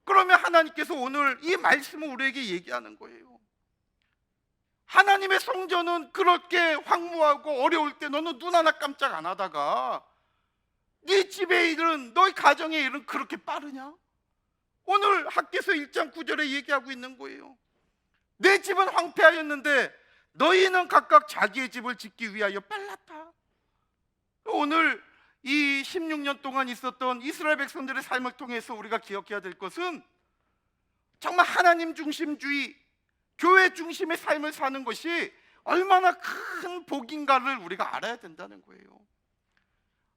그러면 하나님께서 오늘 이 말씀을 우리에게 얘기하는 거예요. 하나님의 성전은 그렇게 황무하고 어려울 때 너는 눈 하나 깜짝 안 하다가 네 집의 일은, 너희 가정의 일은 그렇게 빠르냐? 오늘 학개서 1장 9절에 얘기하고 있는 거예요. 내 집은 황폐하였는데 너희는 각각 자기의 집을 짓기 위하여 빨랐다. 오늘 이 16년 동안 있었던 이스라엘 백성들의 삶을 통해서 우리가 기억해야 될 것은 정말 하나님 중심주의, 교회 중심의 삶을 사는 것이 얼마나 큰 복인가를 우리가 알아야 된다는 거예요.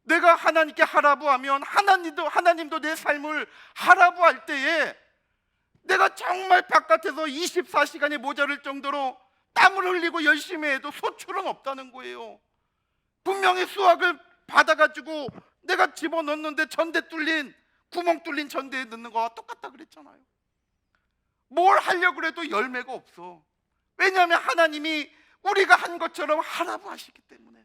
내가 하나님께 하라부하면 하나님도 내 삶을 하라부할 때에 내가 정말 바깥에서 24시간이 모자랄 정도로 땀을 흘리고 열심히 해도 소출은 없다는 거예요. 분명히 수확을 받아가지고 내가 집어넣는데 구멍 뚫린 전대에 넣는 거와 똑같다 그랬잖아요. 뭘 하려고 해도 열매가 없어. 왜냐하면 하나님이 우리가 한 것처럼 하라부 하시기 때문에.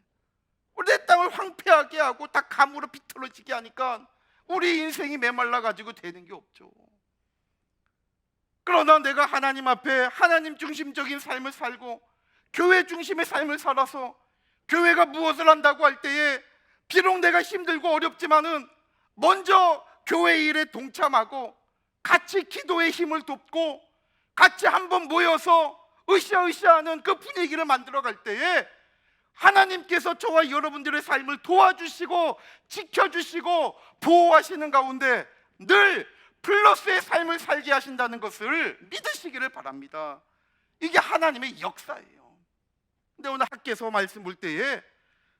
내 땅을 황폐하게 하고 다 감으로 비틀어지게 하니까 우리 인생이 메말라가지고 되는 게 없죠. 그러나 내가 하나님 앞에 하나님 중심적인 삶을 살고 교회 중심의 삶을 살아서 교회가 무엇을 한다고 할 때에 비록 내가 힘들고 어렵지만은 먼저 교회 일에 동참하고 같이 기도의 힘을 돕고 같이 한번 모여서 으쌰으쌰하는 그 분위기를 만들어 갈 때에 하나님께서 저와 여러분들의 삶을 도와주시고 지켜주시고 보호하시는 가운데 늘 플러스의 삶을 살게 하신다는 것을 믿으시기를 바랍니다. 이게 하나님의 역사예요. 근데 오늘 학개서 말씀 볼 때에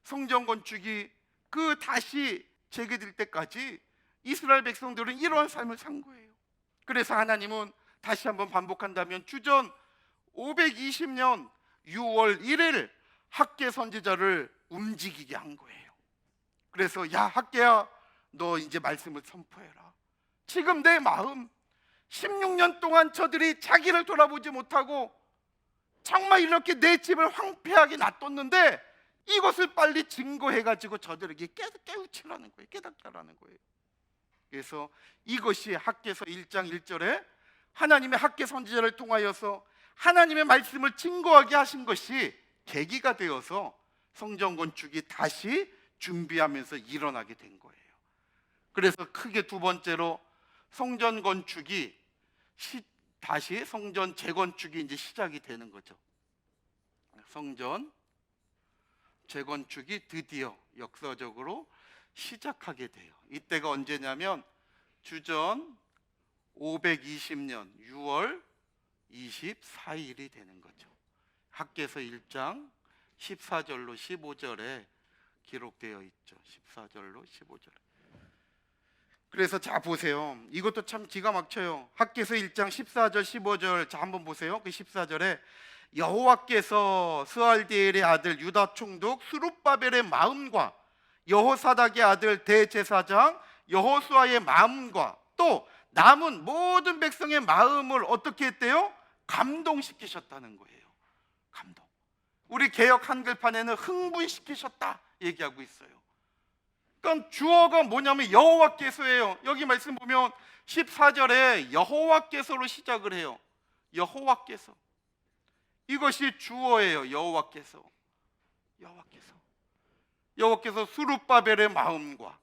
성전 건축이 그 다시 재개될 때까지 이스라엘 백성들은 이러한 삶을 산 거예요. 그래서 하나님은 다시 한번 반복한다면 주전 520년 6월 1일 학개 선지자를 움직이게 한 거예요. 그래서 야 학개야, 너 이제 말씀을 선포해라. 지금 내 마음 16년 동안 저들이 자기를 돌아보지 못하고 정말 이렇게 내 집을 황폐하게 놔뒀는데 이것을 빨리 증거해가지고 저들에게 깨우치라는 거예요. 깨닫게 하라는 거예요. 그래서 이것이 학개서 1장 1절에 하나님의 학개 선지자를 통하여서 하나님의 말씀을 증거하게 하신 것이 계기가 되어서 성전 건축이 다시 준비하면서 일어나게 된 거예요. 그래서 크게 두 번째로 성전 건축이 다시 성전 재건축이 이제 시작이 되는 거죠. 성전 재건축이 드디어 역사적으로 시작하게 돼요. 이때가 언제냐면 주전 520년 6월 24일이 되는 거죠. 학개서 1장 14절로 15절에 기록되어 있죠. 14절로 15절에. 그래서 자 보세요. 이것도 참 기가 막혀요. 학개서 1장 14절 15절 자 한번 보세요. 그 14절에 여호와께서 스알디엘의 아들 유다 총독 스룹바벨의 마음과 여호사닥의 아들 대제사장 여호수아의 마음과 또 남은 모든 백성의 마음을 어떻게 했대요? 감동시키셨다는 거예요. 감동. 우리 개역 한글판에는 흥분시키셨다 얘기하고 있어요. 그러니까 주어가 뭐냐면 여호와께서예요. 여기 말씀 보면 14절에 여호와께서로 시작을 해요. 여호와께서. 이것이 주어예요. 여호와께서. 여호와께서 스룹바벨의 마음과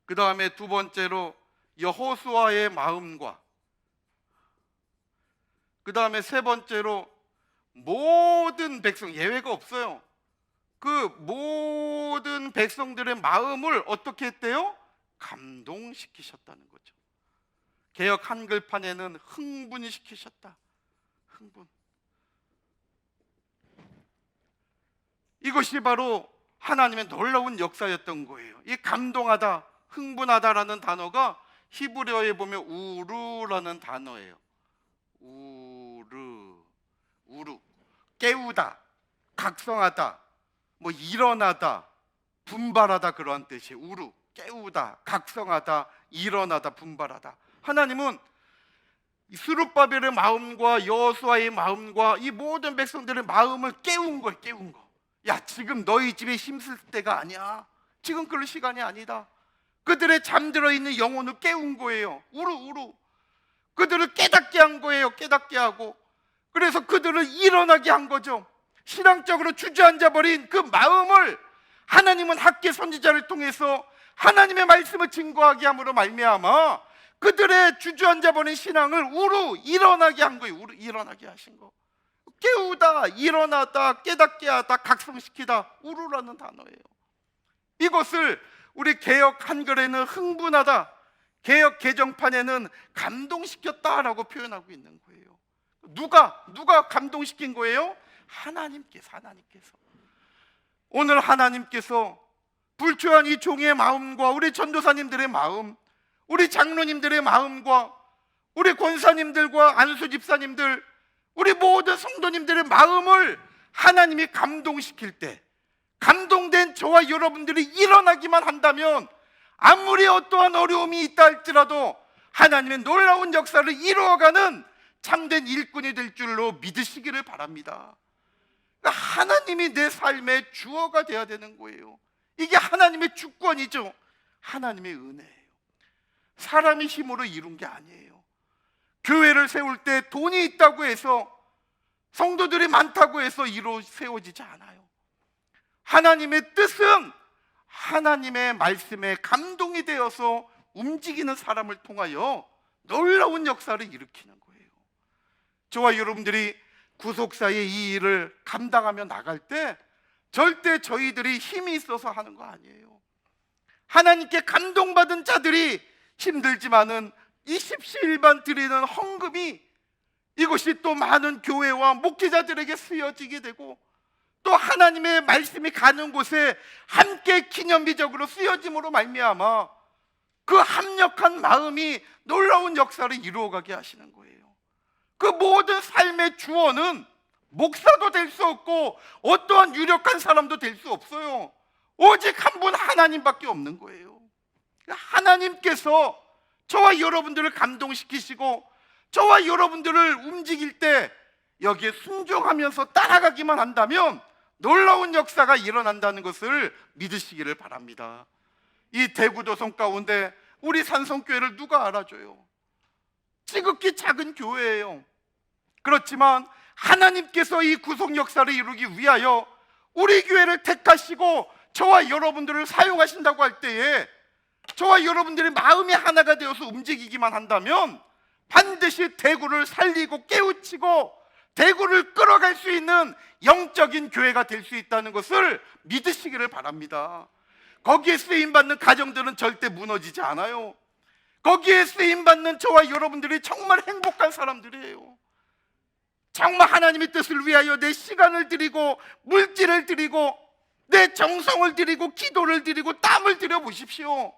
그 다음에 두 번째로 여호수아의 마음과 그 다음에 세 번째로 모든 백성, 예외가 없어요. 그 모든 백성들의 마음을 어떻게 했대요? 감동시키셨다는 거죠. 개역 한글판에는 흥분시키셨다. 흥분. 이것이 바로 하나님의 놀라운 역사였던 거예요. 이 감동하다, 흥분하다라는 단어가 히브리어에 보면 우르라는 단어예요. 우르. 깨우다, 각성하다, 뭐 일어나다, 분발하다 그러한 뜻이에요. 우르, 깨우다, 각성하다, 일어나다, 분발하다. 하나님은 스룹바벨의 마음과 여호수아의 마음과 이 모든 백성들의 마음을 깨운 거예요. 깨운 거. 야, 지금 너희 집에 힘쓸 때가 아니야. 지금 그럴 시간이 아니다. 그들의 잠들어 있는 영혼을 깨운 거예요. 우르. 그들을 깨닫게 한 거예요. 깨닫게 하고. 그래서 그들을 일어나게 한 거죠. 신앙적으로 주저앉아 버린 그 마음을 하나님은 학개 선지자를 통해서 하나님의 말씀을 증거하게 함으로 말미암아 그들의 주저앉아 버린 신앙을 일어나게 한 거예요. 일어나게 하신 거. 깨우다, 일어나다, 깨닫게 하다, 각성시키다, 우르라는 단어예요. 이것을 우리 개역 한글에는 흥분하다, 개역 개정판에는 감동시켰다라고 표현하고 있는 거예요. 누가 감동시킨 거예요? 하나님께서. 오늘 하나님께서 불초한 이 종의 마음과 우리 전도사님들의 마음, 우리 장로님들의 마음과 우리 권사님들과 안수 집사님들, 우리 모든 성도님들의 마음을 하나님이 감동시킬 때, 감동된 저와 여러분들이 일어나기만 한다면 아무리 어떠한 어려움이 있다 할지라도 하나님의 놀라운 역사를 이루어가는 참된 일꾼이 될 줄로 믿으시기를 바랍니다. 그러니까 하나님이 내 삶의 주어가 되어야 되는 거예요. 이게 하나님의 주권이죠. 하나님의 은혜예요. 사람의 힘으로 이룬 게 아니에요. 교회를 세울 때 돈이 있다고 해서, 성도들이 많다고 해서 세워지지 않아요. 하나님의 뜻은 하나님의 말씀에 감동이 되어서 움직이는 사람을 통하여 놀라운 역사를 일으키는 거예요. 저와 여러분들이 구속사의 이 일을 감당하며 나갈 때 절대 저희들이 힘이 있어서 하는 거 아니에요. 하나님께 감동받은 자들이 힘들지만은 이 십시일반 드리는 헌금이 이것이 또 많은 교회와 목회자들에게 쓰여지게 되고 또 하나님의 말씀이 가는 곳에 함께 기념비적으로 쓰여짐으로 말미암아 그 합력한 마음이 놀라운 역사를 이루어가게 하시는 거예요. 그 모든 삶의 주어는 목사도 될 수 없고 어떠한 유력한 사람도 될 수 없어요. 오직 한 분 하나님밖에 없는 거예요. 하나님께서 저와 여러분들을 감동시키시고 저와 여러분들을 움직일 때 여기에 순종하면서 따라가기만 한다면 놀라운 역사가 일어난다는 것을 믿으시기를 바랍니다. 이 대구도성 가운데 우리 산성교회를 누가 알아줘요? 지극히 작은 교회예요. 그렇지만 하나님께서 이 구속 역사를 이루기 위하여 우리 교회를 택하시고 저와 여러분들을 사용하신다고 할 때에 저와 여러분들의 마음이 하나가 되어서 움직이기만 한다면 반드시 대구를 살리고 깨우치고 대구를 끌어갈 수 있는 영적인 교회가 될 수 있다는 것을 믿으시기를 바랍니다. 거기에 쓰임받는 가정들은 절대 무너지지 않아요. 거기에 쓰임받는 저와 여러분들이 정말 행복한 사람들이에요. 정말 하나님의 뜻을 위하여 내 시간을 드리고 물질을 드리고 내 정성을 드리고 기도를 드리고 땀을 들여 보십시오.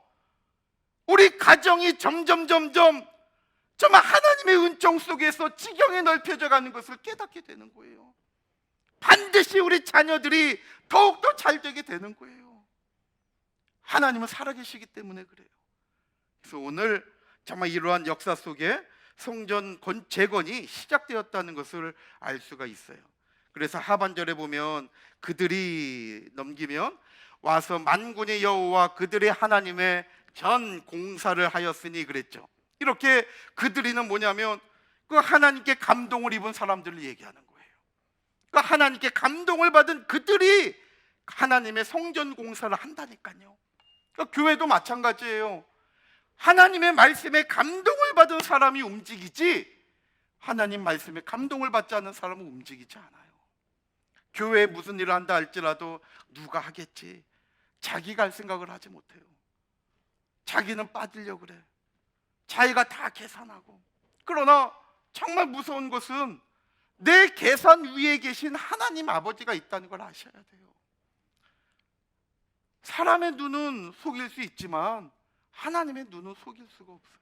우리 가정이 점점 정말 하나님의 은총 속에서 지경이 넓혀져 가는 것을 깨닫게 되는 거예요. 반드시 우리 자녀들이 더욱더 잘 되게 되는 거예요. 하나님은 살아계시기 때문에 그래요. 그래서 오늘 정말 이러한 역사 속에 성전 재건이 시작되었다는 것을 알 수가 있어요. 그래서 하반절에 보면 그들이 넘기면 와서 만군의 여호와 그들의 하나님의 전 공사를 하였으니 그랬죠. 이렇게 그들이는 뭐냐면 그 하나님께 감동을 입은 사람들을 얘기하는 거예요. 그 하나님께 감동을 받은 그들이 하나님의 성전 공사를 한다니까요. 그 교회도 마찬가지예요. 하나님의 말씀에 감동을 받은 사람이 움직이지 하나님 말씀에 감동을 받지 않는 사람은 움직이지 않아요. 교회에 무슨 일을 한다 할지라도 누가 하겠지 자기가 할 생각을 하지 못해요. 자기는 빠지려고 그래. 자기가 다 계산하고. 그러나 정말 무서운 것은 내 계산 위에 계신 하나님 아버지가 있다는 걸 아셔야 돼요. 사람의 눈은 속일 수 있지만 하나님의 눈은 속일 수가 없어요.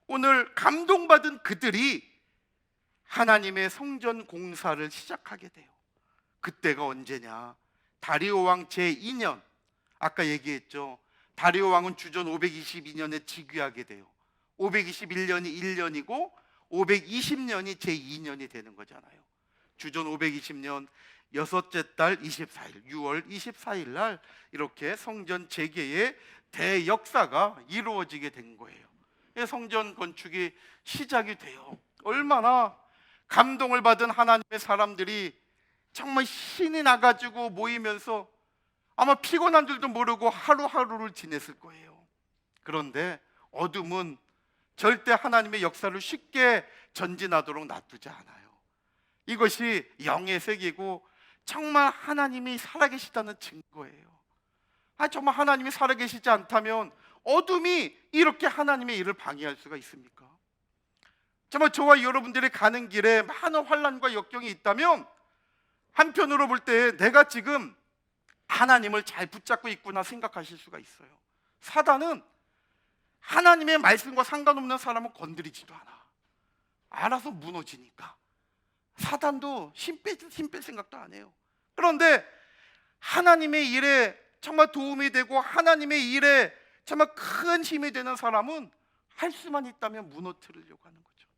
오늘 감동받은 그들이 하나님의 성전 공사를 시작하게 돼요. 그때가 언제냐? 다리오 왕 제2년. 아까 얘기했죠. 다리오 왕은 주전 522년에 즉위하게 돼요. 521년이 1년이고 520년이 제2년이 되는 거잖아요. 주전 520년 여섯째 달 24일 6월 24일 날 이렇게 성전 재개의 대역사가 이루어지게 된 거예요. 성전 건축이 시작이 돼요. 얼마나 감동을 받은 하나님의 사람들이 정말 신이 나가지고 모이면서 아마 피곤한 줄도 모르고 하루하루를 지냈을 거예요. 그런데 어둠은 절대 하나님의 역사를 쉽게 전진하도록 놔두지 않아요. 이것이 영의 세계고 정말 하나님이 살아계시다는 증거예요. 정말 하나님이 살아계시지 않다면 어둠이 이렇게 하나님의 일을 방해할 수가 있습니까? 정말 저와 여러분들이 가는 길에 많은 환난과 역경이 있다면 한편으로 볼 때 내가 지금 하나님을 잘 붙잡고 있구나 생각하실 수가 있어요. 사단은 하나님의 말씀과 상관없는 사람은 건드리지도 않아. 알아서 무너지니까. 사단도 힘 뺄 생각도 안 해요. 그런데 하나님의 일에 정말 도움이 되고 하나님의 일에 정말 큰 힘이 되는 사람은 할 수만 있다면 무너뜨리려고 하는 거죠.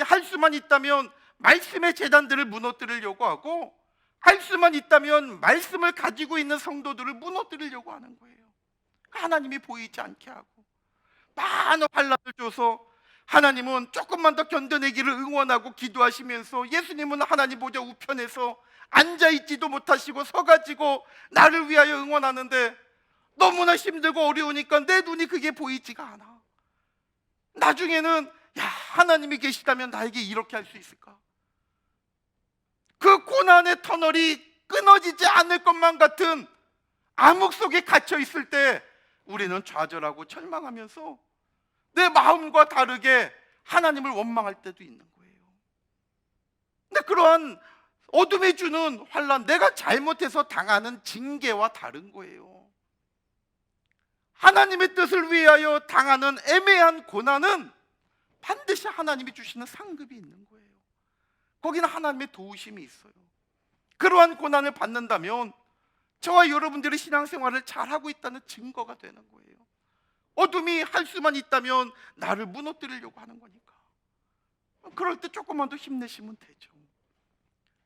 할 수만 있다면 말씀의 재단들을 무너뜨리려고 하고 할 수만 있다면 말씀을 가지고 있는 성도들을 무너뜨리려고 하는 거예요. 하나님이 보이지 않게 하고 많은 환난을 줘서 하나님은 조금만 더 견뎌내기를 응원하고 기도하시면서 예수님은 하나님 보좌 우편에서 앉아있지도 못하시고 서가지고 나를 위하여 응원하는데 너무나 힘들고 어려우니까 내 눈이 그게 보이지가 않아. 나중에는 야, 하나님이 계시다면 나에게 이렇게 할 수 있을까? 그 고난의 터널이 끊어지지 않을 것만 같은 암흑 속에 갇혀 있을 때 우리는 좌절하고 절망하면서 내 마음과 다르게 하나님을 원망할 때도 있는 거예요. 근데 그러한 어둠이 주는 환난, 내가 잘못해서 당하는 징계와 다른 거예요. 하나님의 뜻을 위하여 당하는 애매한 고난은 반드시 하나님이 주시는 상급이 있는 거예요. 거기는 하나님의 도우심이 있어요. 그러한 고난을 받는다면 저와 여러분들의 신앙생활을 잘하고 있다는 증거가 되는 거예요. 어둠이 할 수만 있다면 나를 무너뜨리려고 하는 거니까. 그럴 때 조금만 더 힘내시면 되죠.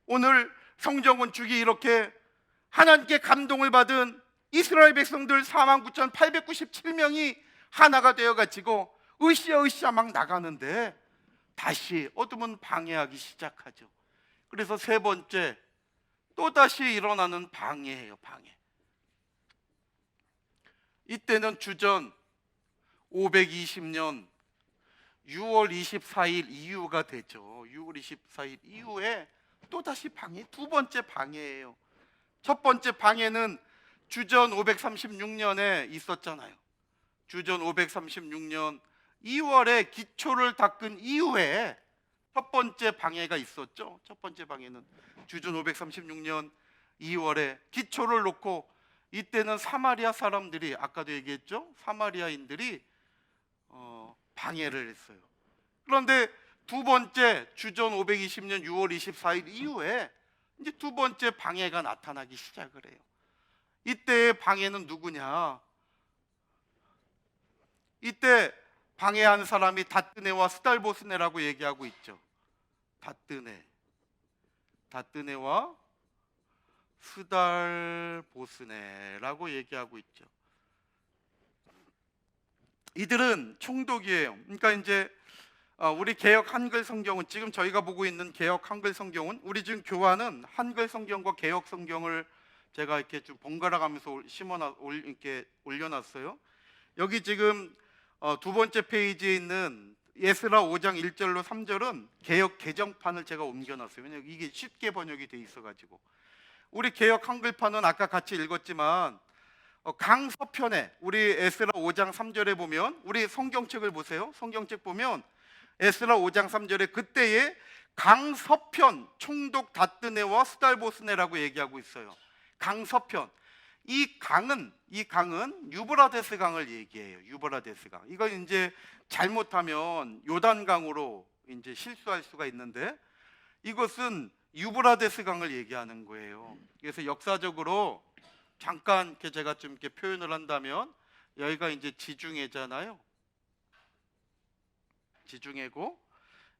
오늘 성경 건축이 이렇게 하나님께 감동을 받은 이스라엘 백성들 49,897명이 하나가 되어가지고 으쌰으쌰 막 나가는데 다시 어둠은 방해하기 시작하죠. 그래서 세 번째, 또다시 일어나는 방해예요. 방해. 이때는 주전 520년 6월 24일 이후가 되죠. 6월 24일 이후에 또다시 방해, 두 번째 방해예요. 첫 번째 방해는 주전 536년에 있었잖아요. 주전 536년 2월에 기초를 닦은 이후에 첫 번째 방해가 있었죠. 첫 번째 방해는 주전 536년 2월에 기초를 놓고 이때는 사마리아 사람들이, 아까도 얘기했죠, 사마리아인들이 방해를 했어요. 그런데 두 번째 주전 520년 6월 24일 이후에 이제 두 번째 방해가 나타나기 시작을 해요. 이때의 방해는 누구냐? 이때 방해한 사람이 다뜨네와 스달보스네라고 얘기하고 있죠. 다뜨네와 스달보스네라고 얘기하고 있죠. 이들은 총독이에요. 그러니까 이제 우리 개역 한글 성경은, 지금 저희가 보고 있는 개역 한글 성경은, 우리 지금 교환은 한글 성경과 개역 성경을 제가 이렇게 좀 번갈아 가면서 이렇게 올려놨어요. 여기 지금 두 번째 페이지에 있는 에스라 5장 1절로 3절은 개역 개정판을 제가 옮겨놨어요. 왜냐하면 이게 쉽게 번역이 돼 있어가지고. 우리 개역 한글판은 아까 같이 읽었지만 강서편에 우리 에스라 5장 3절에 보면, 우리 성경책을 보세요. 성경책 보면 에스라 5장 3절에 그때의 강서편 총독 다뜨네와 스달보스네라고 얘기하고 있어요. 강서편. 이 강은 유브라데스 강을 얘기해요. 유브라데스 강. 이건 이제 잘못하면 요단강으로 이제 실수할 수가 있는데, 이것은 유브라데스 강을 얘기하는 거예요. 그래서 역사적으로 잠깐 이렇게 제가 좀 이렇게 표현을 한다면, 여기가 이제 지중해잖아요. 지중해고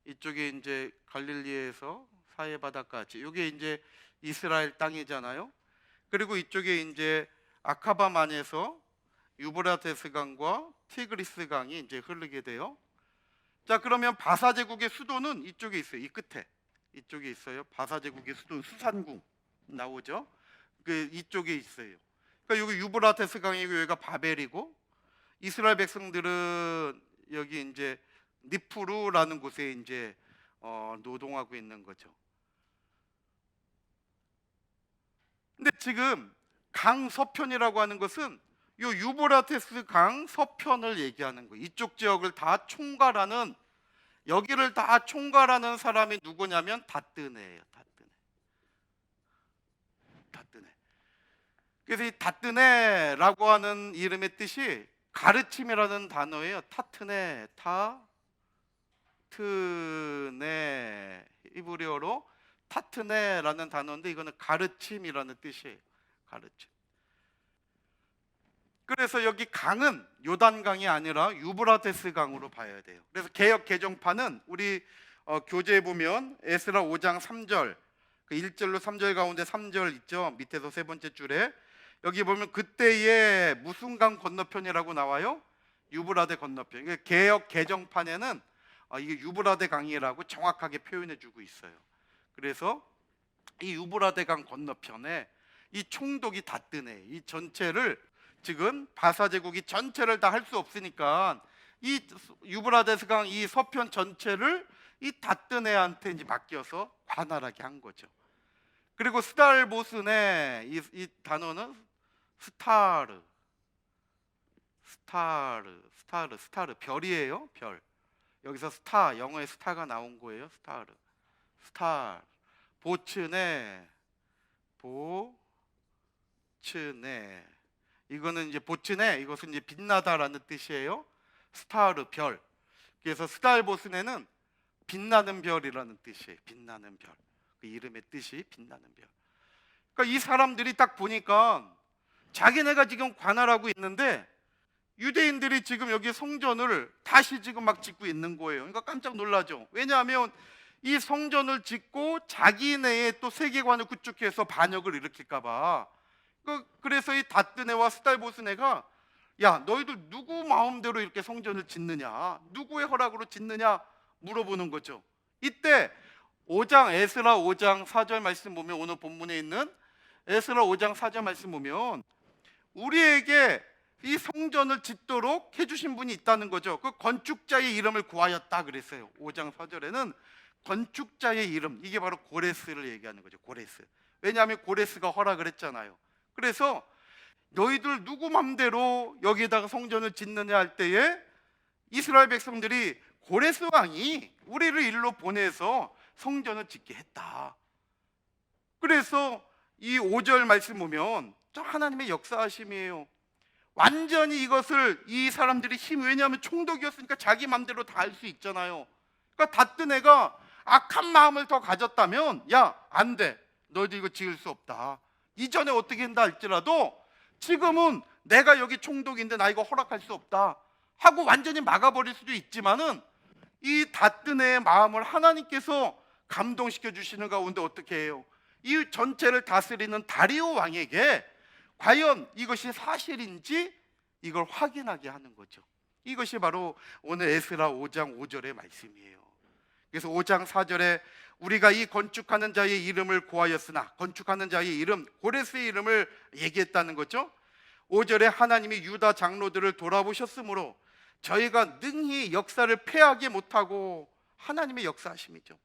이쪽에 이제 갈릴리에서 사해 바다까지, 이게 이제 이스라엘 땅이잖아요. 그리고 이쪽에 이제 아카바만에서 유브라데스 강과 티그리스 강이 이제 흐르게 돼요. 자, 그러면 바사 제국의 수도는 이쪽에 있어요. 이 끝에 이쪽에 있어요. 바사 제국의 수도 수산궁 나오죠. 그 이쪽에 있어요. 그러니까 여기 유브라데스 강이고 여기가 바벨이고, 이스라엘 백성들은 여기 이제 니프루라는 곳에 이제 노동하고 있는 거죠. 근데 지금 강 서편이라고 하는 것은 요 유브라테스 강 서편을 얘기하는 거예요. 이쪽 지역을 다 총괄하는, 여기를 다 총괄하는 사람이 누구냐면 다뜨네예요. 다뜨네. 그래서 이 다뜨네라고 하는 이름의 뜻이 가르침이라는 단어예요. 타트네 히브리어로 타트네라는 단어인데, 이거는 가르침이라는 뜻이에요. 가르침. 그래서 여기 강은 요단강이 아니라 유브라데스 강으로 봐야 돼요. 그래서 개역 개정판은 우리 교재에 보면 에스라 5장 3절, 그 1절로 3절 가운데 3절 있죠. 밑에서 세 번째 줄에 여기 보면 그때의 무슨 강 건너편이라고 나와요? 유브라데 건너편. 개역 개정판에는 이게 유브라데 강이라고 정확하게 표현해 주고 있어요. 그래서 이 유브라데강 건너편에 이 총독이 다 뜨네. 이 전체를 지금 바사 제국이 전체를 다 할 수 없으니까 이 유브라데스강 이 서편 전체를 이 다뜨네한테 이제 맡겨서 관할하게 한 거죠. 그리고 스달보스네 이 단어는 스타르, 스타르 별이에요. 별. 여기서 스타, 영어의 스타가 나온 거예요. 스타르, 스타. 보츠네, 보츠네. 이거는 이제 보츠네. 이것은 이제 빛나다라는 뜻이에요. 스타르 별. 그래서 스달보스네는 빛나는 별이라는 뜻이에요. 빛나는 별. 그 이름의 뜻이 빛나는 별. 그러니까 이 사람들이 딱 보니까 자기네가 지금 관할하고 있는데 유대인들이 지금 여기 성전을 다시 지금 막 짓고 있는 거예요. 그러니까 깜짝 놀라죠. 왜냐하면 이 성전을 짓고 자기네의 또 세계관을 구축해서 반역을 일으킬까 봐. 그래서 이 다뜨네와 스달보스네가 야, 너희들 누구 마음대로 이렇게 성전을 짓느냐, 누구의 허락으로 짓느냐 물어보는 거죠. 이때 5장 에스라 5장 4절 말씀 보면, 오늘 본문에 있는 에스라 5장 4절 말씀 보면 우리에게 이 성전을 짓도록 해주신 분이 있다는 거죠. 그 건축자의 이름을 구하였다 그랬어요. 5장 4절에는 건축자의 이름, 이게 바로 고레스를 얘기하는 거죠. 고레스. 왜냐하면 고레스가 허락을 했잖아요. 그래서 너희들 누구 맘대로 여기에다가 성전을 짓느냐 할 때에 이스라엘 백성들이 고레스 왕이 우리를 일로 보내서 성전을 짓게 했다. 그래서 이 5절 말씀 보면 저 하나님의 역사하심이에요. 완전히 이것을 이 사람들이 왜냐하면 총독이었으니까 자기 맘대로 다 할 수 있잖아요. 그러니까 다뜬 애가 악한 마음을 더 가졌다면 야, 안 돼. 너희들 이거 지을 수 없다. 이전에 어떻게 한다 할지라도 지금은 내가 여기 총독인데 나 이거 허락할 수 없다 하고 완전히 막아버릴 수도 있지만은 이 다뜬 애의 마음을 하나님께서 감동시켜 주시는 가운데 어떻게 해요? 이 전체를 다스리는 다리오 왕에게 과연 이것이 사실인지 이걸 확인하게 하는 거죠. 이것이 바로 오늘 에스라 5장 5절의 말씀이에요. 그래서 5장 4절에 우리가 이 건축하는 자의 이름을 구하였으나, 건축하는 자의 이름, 고레스의 이름을 얘기했다는 거죠. 5절에 하나님이 유다 장로들을 돌아보셨으므로 저희가 능히 역사를 패하게 못하고, 하나님의 역사하심이죠.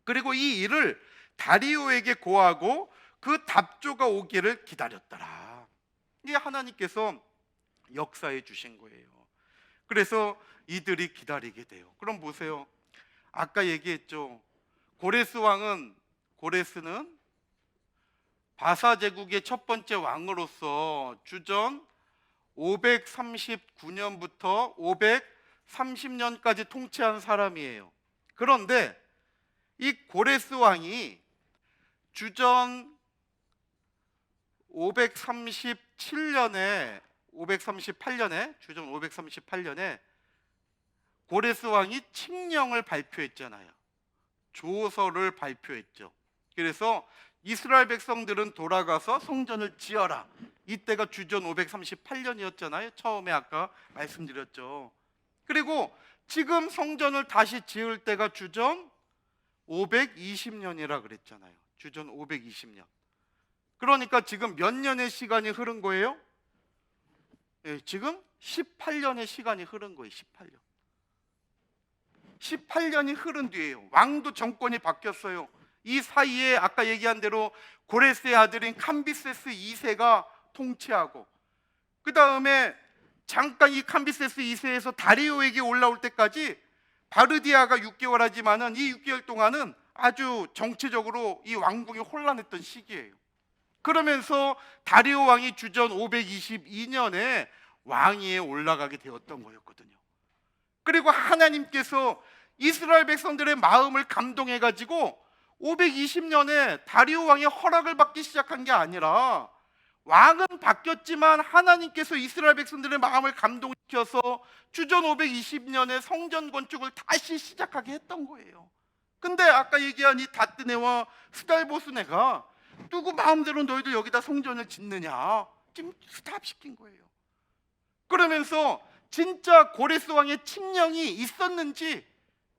그리고 이 일을 다리오에게 고하고 그 답조가 오기를 기다렸더라. 이게 하나님께서 역사해 주신 거예요. 그래서 이들이 기다리게 돼요. 그럼 보세요. 아까 얘기했죠. 고레스는 바사 제국의 첫 번째 왕으로서 주전 539년부터 530년까지 통치한 사람이에요. 그런데 이 고레스 왕이 주전 538년에 고레스 왕이 칙령을 발표했잖아요. 조서를 발표했죠. 그래서 이스라엘 백성들은 돌아가서 성전을 지어라. 이때가 주전 538년이었잖아요. 처음에 아까 말씀드렸죠. 그리고 지금 성전을 다시 지을 때가 주전 520년이라 그랬잖아요. 주전 520년. 그러니까 지금 몇 년의 시간이 흐른 거예요? 지금 18년의 시간이 흐른 거예요. 18년이 흐른 뒤에요. 왕도 정권이 바뀌었어요. 이 사이에 아까 얘기한 대로 고레스의 아들인 캄비세스 2세가 통치하고, 그 다음에 잠깐 이 캄비세스 2세에서 다리오에게 올라올 때까지 바르디아가 6개월 하지만은 이 6개월 동안은 아주 정치적으로 이 왕국이 혼란했던 시기예요. 그러면서 다리오 왕이 주전 522년에 왕위에 올라가게 되었던 거였거든요. 그리고 하나님께서 이스라엘 백성들의 마음을 감동해 가지고 520년에 다리오 왕의 허락을 받기 시작한 게 아니라, 왕은 바뀌었지만 하나님께서 이스라엘 백성들의 마음을 감동시켜서 주전 520년에 성전 건축을 다시 시작하게 했던 거예요. 근데 아까 얘기한 이 다뜨네와 스달보스네가 누구 마음대로 너희들 여기다 성전을 짓느냐 지금 스탑시킨 거예요. 그러면서 진짜 고레스 왕의 칙령이 있었는지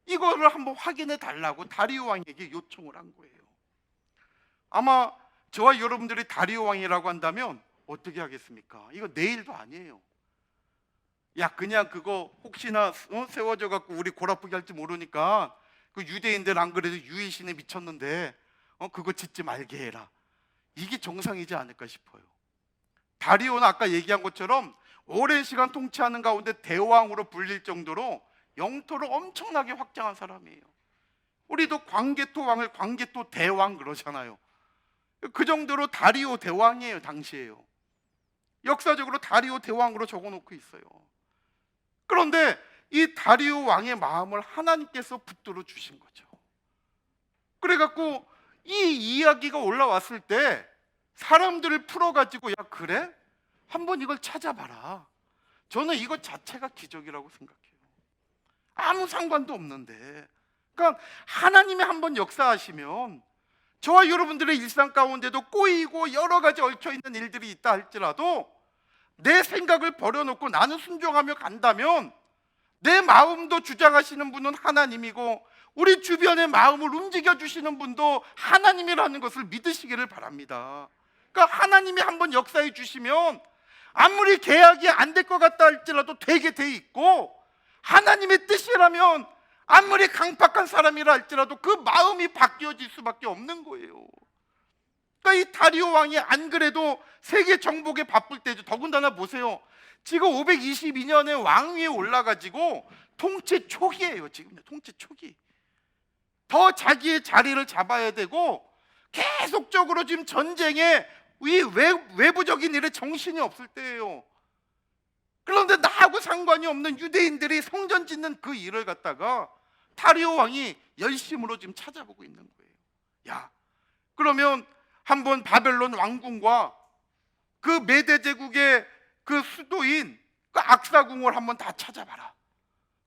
이거를 한번 확인해 달라고 다리오 왕에게 요청을 한 거예요. 아마 저와 여러분들이 다리오 왕이라고 한다면 어떻게 하겠습니까? 이거 내일도 아니에요. 야, 그냥 그거 혹시나 세워져 갖고 우리 골 아프게 할지 모르니까 그 유대인들 안 그래도 유해신에 미쳤는데 그거 짓지 말게 해라. 이게 정상이지 않을까 싶어요. 다리오는 아까 얘기한 것처럼 오랜 시간 통치하는 가운데 대왕으로 불릴 정도로 영토를 엄청나게 확장한 사람이에요. 우리도 광개토 왕을 광개토 대왕 그러잖아요. 그 정도로 다리오 대왕이에요. 당시에요. 역사적으로 다리오 대왕으로 적어놓고 있어요. 그런데 이 다리오 왕의 마음을 하나님께서 붙들어 주신 거죠. 그래갖고 이 이야기가 올라왔을 때 사람들을 풀어가지고, 야, 그래? 한번 이걸 찾아봐라. 저는 이것 자체가 기적이라고 생각해요. 아무 상관도 없는데. 그러니까 하나님이 한번 역사하시면 저와 여러분들의 일상 가운데도 꼬이고 여러 가지 얽혀있는 일들이 있다 할지라도 내 생각을 버려놓고 나는 순종하며 간다면 내 마음도 주장하시는 분은 하나님이고 우리 주변의 마음을 움직여주시는 분도 하나님이라는 것을 믿으시기를 바랍니다. 그러니까 하나님이 한번 역사해 주시면 아무리 계약이 안 될 것 같다 할지라도 되게 돼 있고, 하나님의 뜻이라면 아무리 강팍한 사람이라 할지라도 그 마음이 바뀌어질 수밖에 없는 거예요. 그러니까 이 다리오 왕이 안 그래도 세계 정복에 바쁠 때죠. 더군다나 보세요. 지금 522년에 왕위에 올라가지고 통치 초기예요. 지금 통치 초기. 더 자기의 자리를 잡아야 되고 계속적으로 지금 전쟁에 이 외부적인 일에 정신이 없을 때예요. 그런데 나하고 상관이 없는 유대인들이 성전 짓는 그 일을 갖다가 다리오 왕이 열심으로 지금 찾아보고 있는 거예요. 야, 그러면 한번 바벨론 왕궁과 그 메대 제국의 그 수도인 그 악사궁을 한번 다 찾아봐라.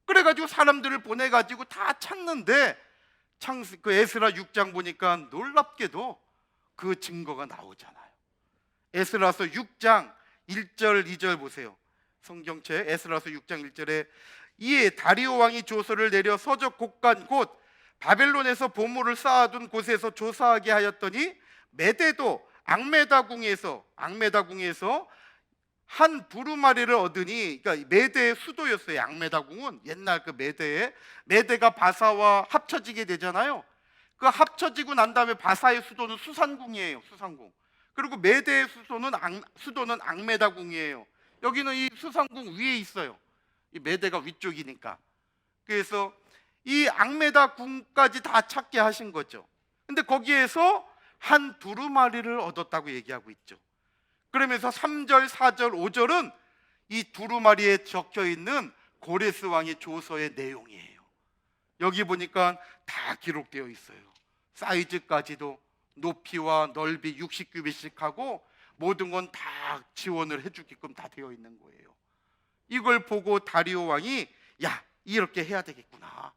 그래가지고 사람들을 보내가지고 다 찾는데 그 에스라 6장 보니까 놀랍게도 그 증거가 나오잖아요. 에스라서 6장 1절 2절 보세요. 성경책 에스라서 6장 1절에 이에 다리오 왕이 조서를 내려 서적 곡간 곧 바벨론에서 보물을 쌓아둔 곳에서 조사하게 하였더니 메대도 앙메다궁에서 한 두루마리를 얻으니, 그러니까 메대의 수도였어요. 앙메다궁은 옛날 그 메대가 바사와 합쳐지게 되잖아요. 그 합쳐지고 난 다음에 바사의 수도는 수산궁이에요. 수산궁. 그리고 메대의 수도는 앙메다궁이에요. 여기는 이 수산궁 위에 있어요. 이 메대가 위쪽이니까. 그래서 이 앙메다궁까지 다 찾게 하신 거죠. 근데 거기에서 한 두루마리를 얻었다고 얘기하고 있죠. 그러면서 3절, 4절, 5절은 이 두루마리에 적혀 있는 고레스 왕의 조서의 내용이에요. 여기 보니까 다 기록되어 있어요. 사이즈까지도 높이와 넓이 60규빗씩 하고 모든 건 다 지원을 해주게끔 다 되어 있는 거예요. 이걸 보고 다리오 왕이 야, 이렇게 해야 되겠구나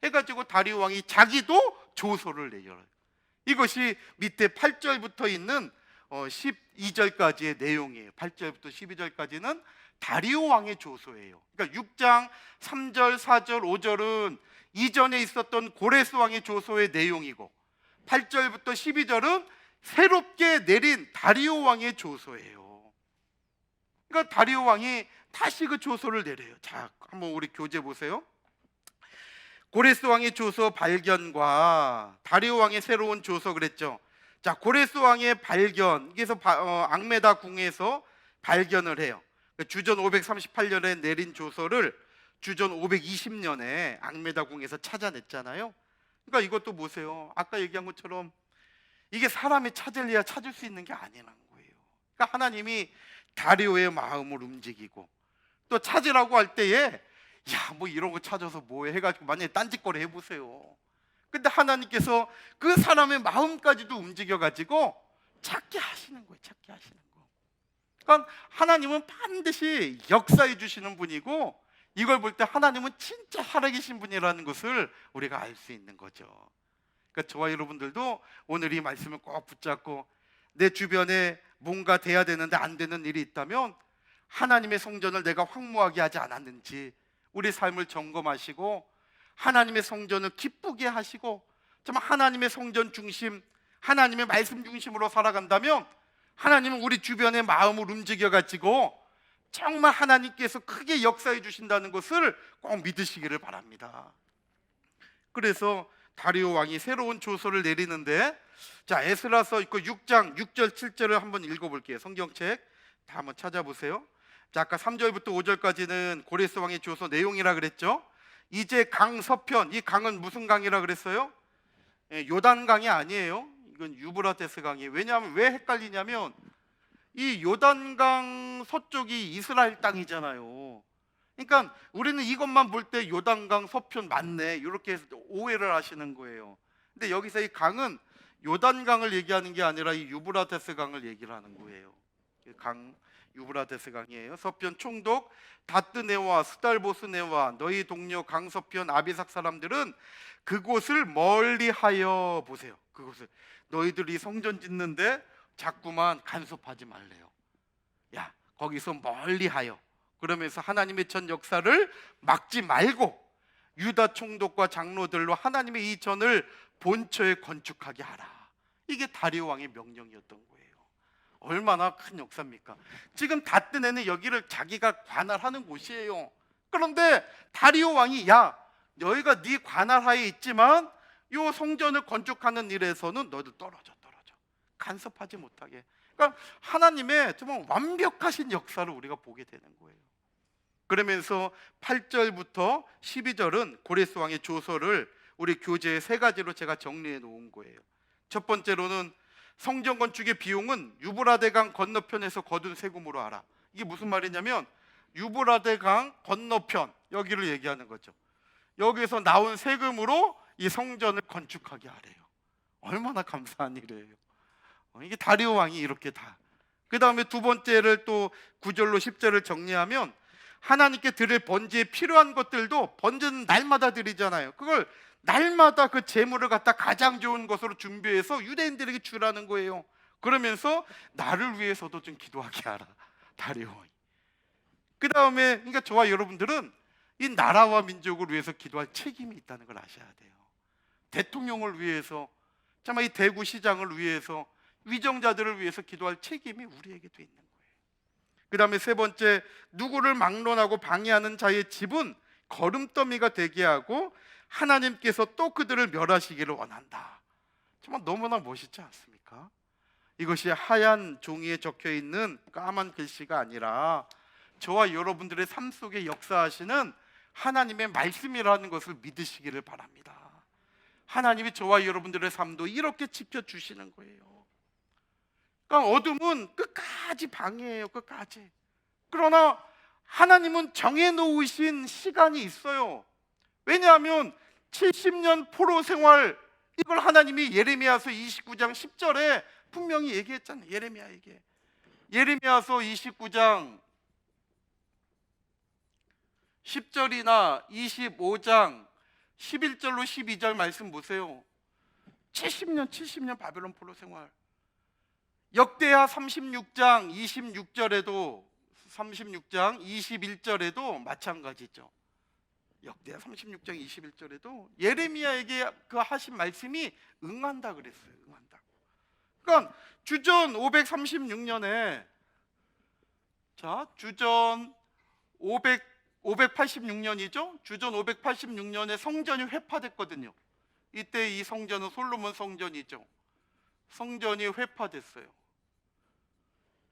해가지고 다리오 왕이 자기도 조서를 내요. 이것이 밑에 8절부터 있는 12절까지의 내용이에요. 8절부터 12절까지는 다리오 왕의 조서예요. 그러니까 6장 3절, 4절, 5절은 이전에 있었던 고레스 왕의 조서의 내용이고 8절부터 12절은 새롭게 내린 다리오 왕의 조서예요. 그러니까 다리오 왕이 다시 그 조서를 내려요. 자, 한번 우리 교재 보세요. 고레스 왕의 조서 발견과 다리오 왕의 새로운 조서 그랬죠. 자, 고레스 왕의 발견, 그래서 앙메다 궁에서 발견을 해요. 주전 538년에 내린 조서를 주전 520년에 앙메다 궁에서 찾아냈잖아요. 그러니까 이것도 보세요. 아까 얘기한 것처럼 이게 사람이 찾으려야 찾을 수 있는 게 아니라는 거예요. 그러니까 하나님이 다리오의 마음을 움직이고 또 찾으라고 할 때에 야, 뭐 이런 거 찾아서 뭐해 해가지고 만약에 딴짓거리 해보세요. 근데 하나님께서 그 사람의 마음까지도 움직여가지고 찾게 하시는 거예요. 찾게 하시는 거. 그러니까 하나님은 반드시 역사해 주시는 분이고 이걸 볼 때 하나님은 진짜 살아계신 분이라는 것을 우리가 알 수 있는 거죠. 그러니까 저와 여러분들도 오늘 이 말씀을 꼭 붙잡고 내 주변에 뭔가 돼야 되는데 안 되는 일이 있다면 하나님의 성전을 내가 황무하게 하지 않았는지 우리 삶을 점검하시고 하나님의 성전을 기쁘게 하시고 정말 하나님의 성전 중심, 하나님의 말씀 중심으로 살아간다면 하나님은 우리 주변의 마음을 움직여가지고 정말 하나님께서 크게 역사해 주신다는 것을 꼭 믿으시기를 바랍니다. 그래서 다리오 왕이 새로운 조서를 내리는데, 자, 에스라서 있고 6장 6절 7절을 한번 읽어볼게요. 성경책 다 한번 찾아보세요. 자, 아까 3절부터 5절까지는 고레스 왕의 조서 내용이라 그랬죠. 이제 강 서편, 이 강은 무슨 강이라 그랬어요? 요단강이 아니에요. 이건 유브라테스 강이에요. 왜냐하면 왜 헷갈리냐면 이 요단강 서쪽이 이스라엘 땅이잖아요. 그러니까 우리는 이것만 볼 때 요단강 서편 맞네 이렇게 해서 오해를 하시는 거예요. 근데 여기서 이 강은 요단강을 얘기하는 게 아니라 이 유브라테스 강을 얘기를 하는 거예요. 강 유브라테스 강이에요. 서편 총독 다뜨네와 스달보스네와 너희 동료 강서편 아비삭 사람들은 그곳을 멀리하여 보세요. 그곳을 너희들이 성전 짓는데 자꾸만 간섭하지 말래요. 야, 거기서 멀리하여, 그러면서 하나님의 전 역사를 막지 말고 유다 총독과 장로들로 하나님의 이 전을 본처에 건축하게 하라. 이게 다리오 왕의 명령이었던 거예요. 얼마나 큰 역사입니까? 지금 다뜨네는 여기를 자기가 관할하는 곳이에요. 그런데 다리오 왕이 야, 너희가 네 관할하에 있지만 이 성전을 건축하는 일에서는 너희들 떨어져 간섭하지 못하게. 그러니까 하나님의 정말 완벽하신 역사를 우리가 보게 되는 거예요. 그러면서 8절부터 12절은 고레스 왕의 조서를 우리 교재에 3가지로 제가 정리해 놓은 거예요. 첫 번째로는 성전 건축의 비용은 유브라데강 건너편에서 거둔 세금으로 알아. 이게 무슨 말이냐면 유브라데강 건너편, 여기를 얘기하는 거죠. 여기에서 나온 세금으로 이 성전을 건축하게 하래요. 얼마나 감사한 일이에요. 이게 다리오 왕이 이렇게 다. 그 다음에 두 번째를 또 9절로 10절을 정리하면 하나님께 드릴 번제에 필요한 것들도 번제는 날마다 드리잖아요. 그걸 날마다 그 제물을 갖다 가장 좋은 것으로 준비해서 유대인들에게 주라는 거예요. 그러면서 나를 위해서도 좀 기도하게 하라, 다리오 왕이. 그 다음에 그러니까 저와 여러분들은 이 나라와 민족을 위해서 기도할 책임이 있다는 걸 아셔야 돼요. 대통령을 위해서, 정말 이 대구시장을 위해서, 위정자들을 위해서 기도할 책임이 우리에게도 있는 거예요. 그 다음에 세 번째, 누구를 막론하고 방해하는 자의 집은 거름더미가 되게 하고 하나님께서 또 그들을 멸하시기를 원한다. 정말 너무나 멋있지 않습니까? 이것이 하얀 종이에 적혀 있는 까만 글씨가 아니라 저와 여러분들의 삶 속에 역사하시는 하나님의 말씀이라는 것을 믿으시기를 바랍니다. 하나님이 저와 여러분들의 삶도 이렇게 지켜주시는 거예요. 그러니까 어둠은 끝까지 방해해요. 끝까지. 그러나 하나님은 정해놓으신 시간이 있어요. 왜냐하면 70년 포로 생활, 이걸 하나님이 예레미야서 29장 10절에 분명히 얘기했잖아요. 예레미야에게. 예레미야서 29장 10절이나 25장 11절로 12절 말씀 보세요. 70년 바벨론 포로 생활. 역대하 36장 26절에도 36장 21절에도 마찬가지죠. 역대하 36장 21절에도 예레미야에게 그 하신 말씀이 응한다 그랬어요. 응한다. 그러니까 주전 536년에 주전 586년이죠. 주전 586년에 성전이 회파됐거든요. 이때 이 성전은 솔로몬 성전이죠. 성전이 회파됐어요.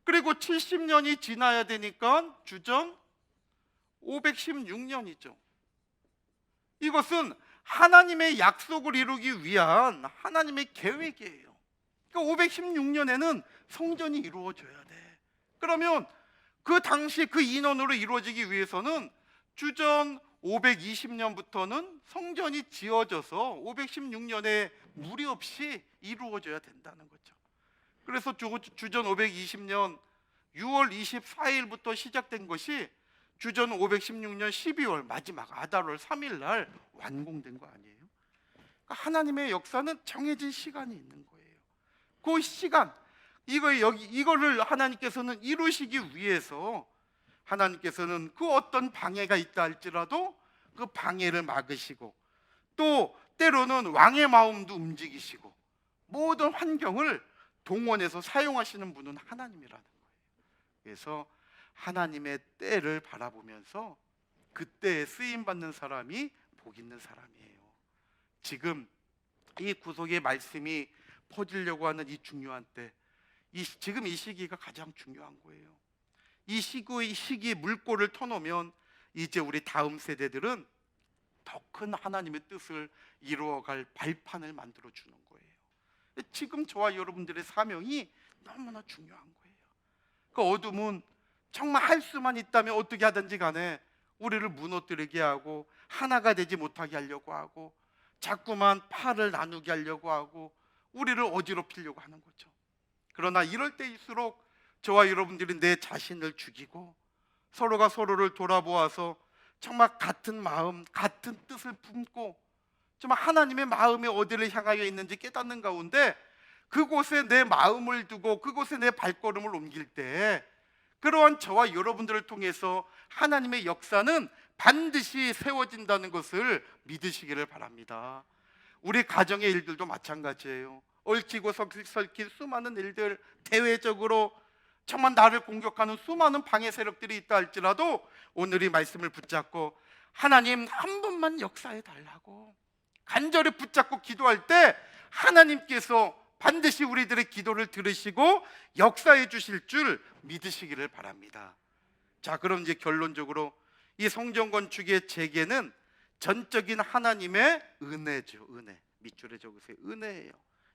그리고 70년이 지나야 되니까 주전 516년이죠. 이것은 하나님의 약속을 이루기 위한 하나님의 계획이에요. 그러니까 516년에는 성전이 이루어져야 돼. 그러면 그 당시 그 인원으로 이루어지기 위해서는 주전 520년부터는 성전이 지어져서 516년에 무리 없이 이루어져야 된다는 거죠. 그래서 주전 520년 6월 24일부터 시작된 것이 주전 516년 12월 마지막 아달월 3일 날 완공된 거 아니에요? 그러니까 하나님의 역사는 정해진 시간이 있는 거예요. 그 시간, 이거를 하나님께서는 이루시기 위해서 하나님께서는 그 어떤 방해가 있다 할지라도 그 방해를 막으시고, 또 때로는 왕의 마음도 움직이시고, 모든 환경을 동원해서 사용하시는 분은 하나님이라는 거예요. 그래서 하나님의 때를 바라보면서 그때에 쓰임 받는 사람이 복 있는 사람이에요. 지금 이 구속의 말씀이 퍼지려고 하는 이 중요한 때, 지금 이 시기가 가장 중요한 거예요. 이 시기에 물꼬를 터놓으면 이제 우리 다음 세대들은 더 큰 하나님의 뜻을 이루어갈 발판을 만들어 주는 거예요. 지금 저와 여러분들의 사명이 너무나 중요한 거예요. 그 어둠은 정말 할 수만 있다면 어떻게 하든지 간에 우리를 무너뜨리게 하고 하나가 되지 못하게 하려고 하고 자꾸만 팔을 나누게 하려고 하고 우리를 어지럽히려고 하는 거죠. 그러나 이럴 때일수록 저와 여러분들이 내 자신을 죽이고 서로가 서로를 돌아보아서 정말 같은 마음, 같은 뜻을 품고 정말 하나님의 마음이 어디를 향하여 있는지 깨닫는 가운데 그곳에 내 마음을 두고 그곳에 내 발걸음을 옮길 때 그러한 저와 여러분들을 통해서 하나님의 역사는 반드시 세워진다는 것을 믿으시기를 바랍니다. 우리 가정의 일들도 마찬가지예요. 얽히고 설킨 수많은 일들, 대외적으로 정말 나를 공격하는 수많은 방해 세력들이 있다 할지라도 오늘 이 말씀을 붙잡고 하나님 한 번만 역사해 달라고 간절히 붙잡고 기도할 때 하나님께서 반드시 우리들의 기도를 들으시고 역사해 주실 줄 믿으시기를 바랍니다. 자, 그럼 이제 결론적으로 이 성전 건축의 재개는 전적인 하나님의 은혜죠. 은혜. 밑줄에 적으세요. 은혜예요.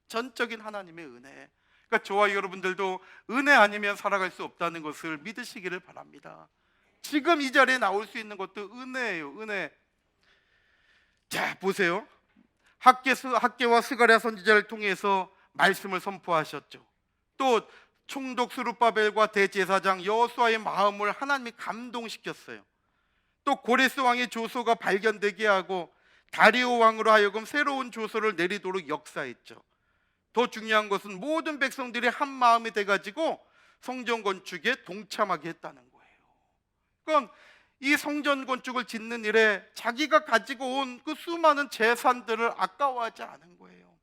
전적인 하나님의 은혜. 그러니까 저와 여러분들도 은혜 아니면 살아갈 수 없다는 것을 믿으시기를 바랍니다. 지금 이 자리에 나올 수 있는 것도 은혜예요. 은혜. 자, 보세요. 학개와 스가랴 선지자를 통해서 말씀을 선포하셨죠. 또 총독 스룹바벨과 대제사장 여호수아의 마음을 하나님이 감동시켰어요. 또 고레스 왕의 조서가 발견되게 하고 다리오 왕으로 하여금 새로운 조서를 내리도록 역사했죠. 더 중요한 것은 모든 백성들이 한 마음이 돼가지고 성전 건축에 동참하게 했다는 거예요. 그러니까 이 성전 건축을 짓는 일에 자기가 가지고 온 그 수많은 재산들을 아까워하지 않은 거예요.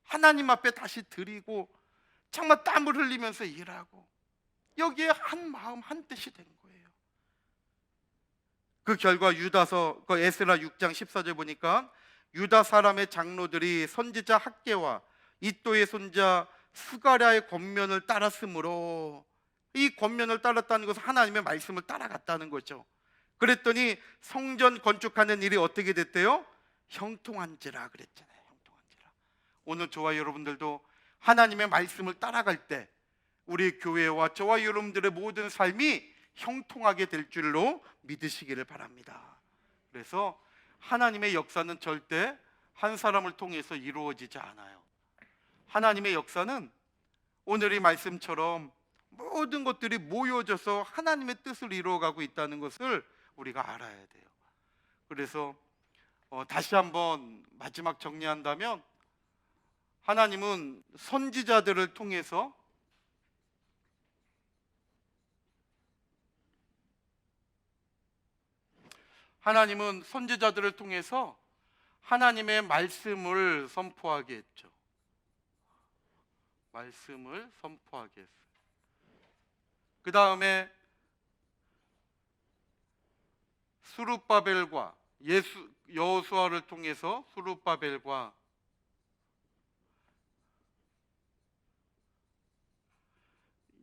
하나님 앞에 다시 드리고 정말 땀을 흘리면서 일하고 여기에 한 마음 한 뜻이 된 거예요. 그 결과 유다서 에스라 6장 14절 보니까 유다 사람의 장로들이 선지자 학개와 이또의 손자 스가랴의 권면을 따랐으므로, 이 권면을 따랐다는 것은 하나님의 말씀을 따라갔다는 거죠. 그랬더니 성전 건축하는 일이 어떻게 됐대요? 형통한지라 그랬잖아요. 형통한지라. 오늘 저와 여러분들도 하나님의 말씀을 따라갈 때 우리 교회와 저와 여러분들의 모든 삶이 형통하게 될 줄로 믿으시기를 바랍니다. 그래서 하나님의 역사는 절대 한 사람을 통해서 이루어지지 않아요. 하나님의 역사는 오늘 이 말씀처럼 모든 것들이 모여져서 하나님의 뜻을 이루어가고 있다는 것을 우리가 알아야 돼요. 그래서 다시 한번 마지막 정리한다면 하나님은 선지자들을 통해서 하나님의 말씀을 선포하게 했죠. 말씀을 선포하게 했어요. 그 다음에 스룹바벨과 여호수아를 통해서 스룹바벨과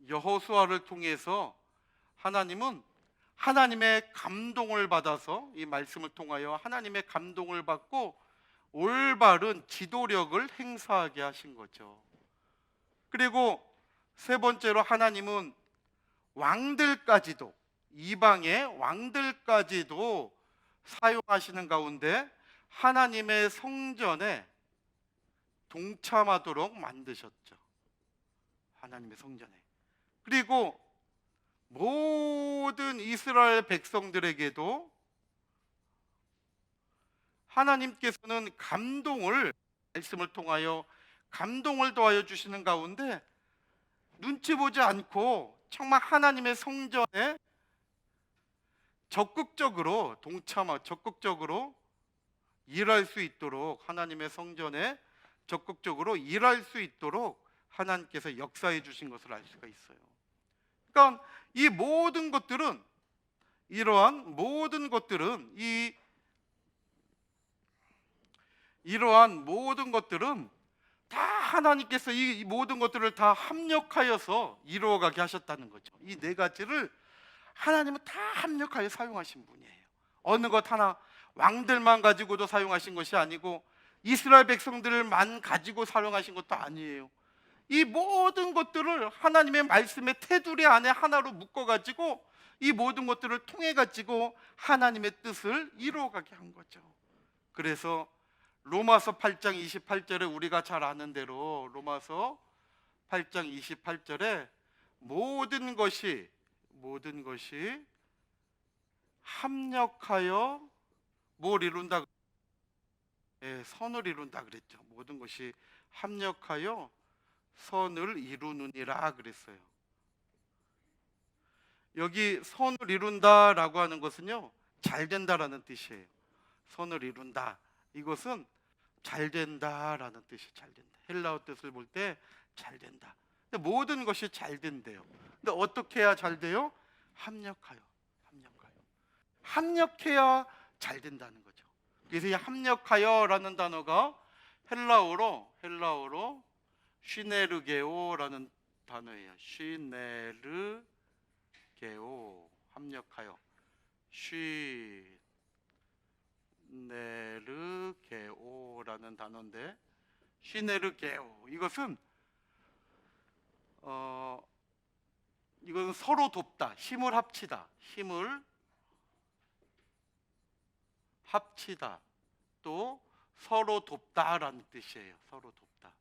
여호수아를 통해서 하나님은 하나님의 감동을 받아서 이 말씀을 통하여 하나님의 감동을 받고 올바른 지도력을 행사하게 하신 거죠. 그리고 세 번째로 하나님은 왕들까지도, 이방의 왕들까지도 사용하시는 가운데 하나님의 성전에 동참하도록 만드셨죠. 하나님의 성전에. 그리고 모든 이스라엘 백성들에게도 하나님께서는 말씀을 통하여 감동을 더하여 주시는 가운데 눈치 보지 않고 정말 하나님의 성전에 적극적으로 적극적으로 일할 수 있도록 하나님의 성전에 적극적으로 일할 수 있도록 하나님께서 역사해 주신 것을 알 수가 있어요. 그러니까 이 모든 것들은 이러한 모든 것들은 이러한 모든 것들은 다 하나님께서 이 모든 것들을 다 합력하여서 이루어가게 하셨다는 거죠. 이 네 가지를 하나님은 다 합력하여 사용하신 분이에요. 어느 것 하나 왕들만 가지고도 사용하신 것이 아니고 이스라엘 백성들만 가지고 사용하신 것도 아니에요. 이 모든 것들을 하나님의 말씀의 테두리 안에 하나로 묶어가지고 이 모든 것들을 통해가지고 하나님의 뜻을 이루어가게 한 거죠. 그래서 로마서 8장 28절에 우리가 잘 아는 대로 로마서 8장 28절에 모든 것이 합력하여 뭘 이룬다? 선을 이룬다 그랬죠. 모든 것이 합력하여 선을 이루느니라 그랬어요. 여기 선을 이룬다라고 하는 것은요, 잘 된다라는 뜻이에요. 선을 이룬다. 이것은 잘 된다라는 뜻이 잘 된다. 헬라어 뜻을 볼 때 잘 된다. 근데 모든 것이 잘 된대요. 근데 어떻게 해야 잘 돼요? 합력하여. 합력해야 잘 된다는 거죠. 그래서 이 합력하여라는 단어가 헬라어로 시네르게오라는 단어예요. 시네르게오, 합력하여. 시네르게오라는 단어인데, 시네르게오, 이것은 서로 돕다, 힘을 합치다, 또 서로 돕다라는 뜻이에요. 서로 돕다.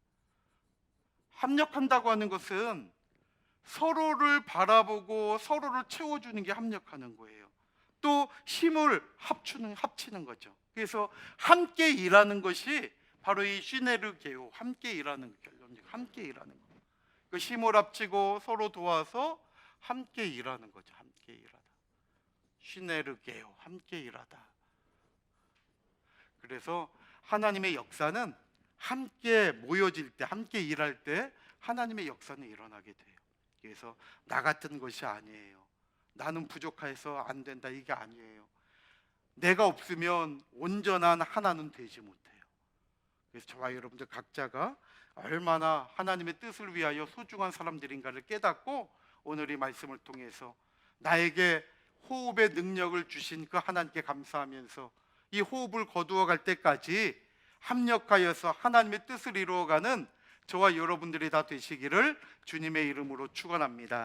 합력한다고 하는 것은 서로를 바라보고 서로를 채워주는 게 합력하는 거예요. 또 힘을 합치는 거죠. 그래서 함께 일하는 것이 바로 이 시네르게오, 함께 일하는 결론적 함께 일하는 거. 그 힘을 합치고 서로 도와서 함께 일하는 거죠. 함께 일하다. 시네르게오, 함께 일하다. 그래서 하나님의 역사는 함께 모여질 때, 함께 일할 때 하나님의 역사는 일어나게 돼요. 그래서 나 같은 것이 아니에요. 나는 부족해서 안 된다, 이게 아니에요. 내가 없으면 온전한 하나는 되지 못해요. 그래서 저와 여러분들 각자가 얼마나 하나님의 뜻을 위하여 소중한 사람들인가를 깨닫고 오늘 이 말씀을 통해서 나에게 호흡의 능력을 주신 그 하나님께 감사하면서 이 호흡을 거두어 갈 때까지 합력하여서 하나님의 뜻을 이루어가는 저와 여러분들이 다 되시기를 주님의 이름으로 축원합니다.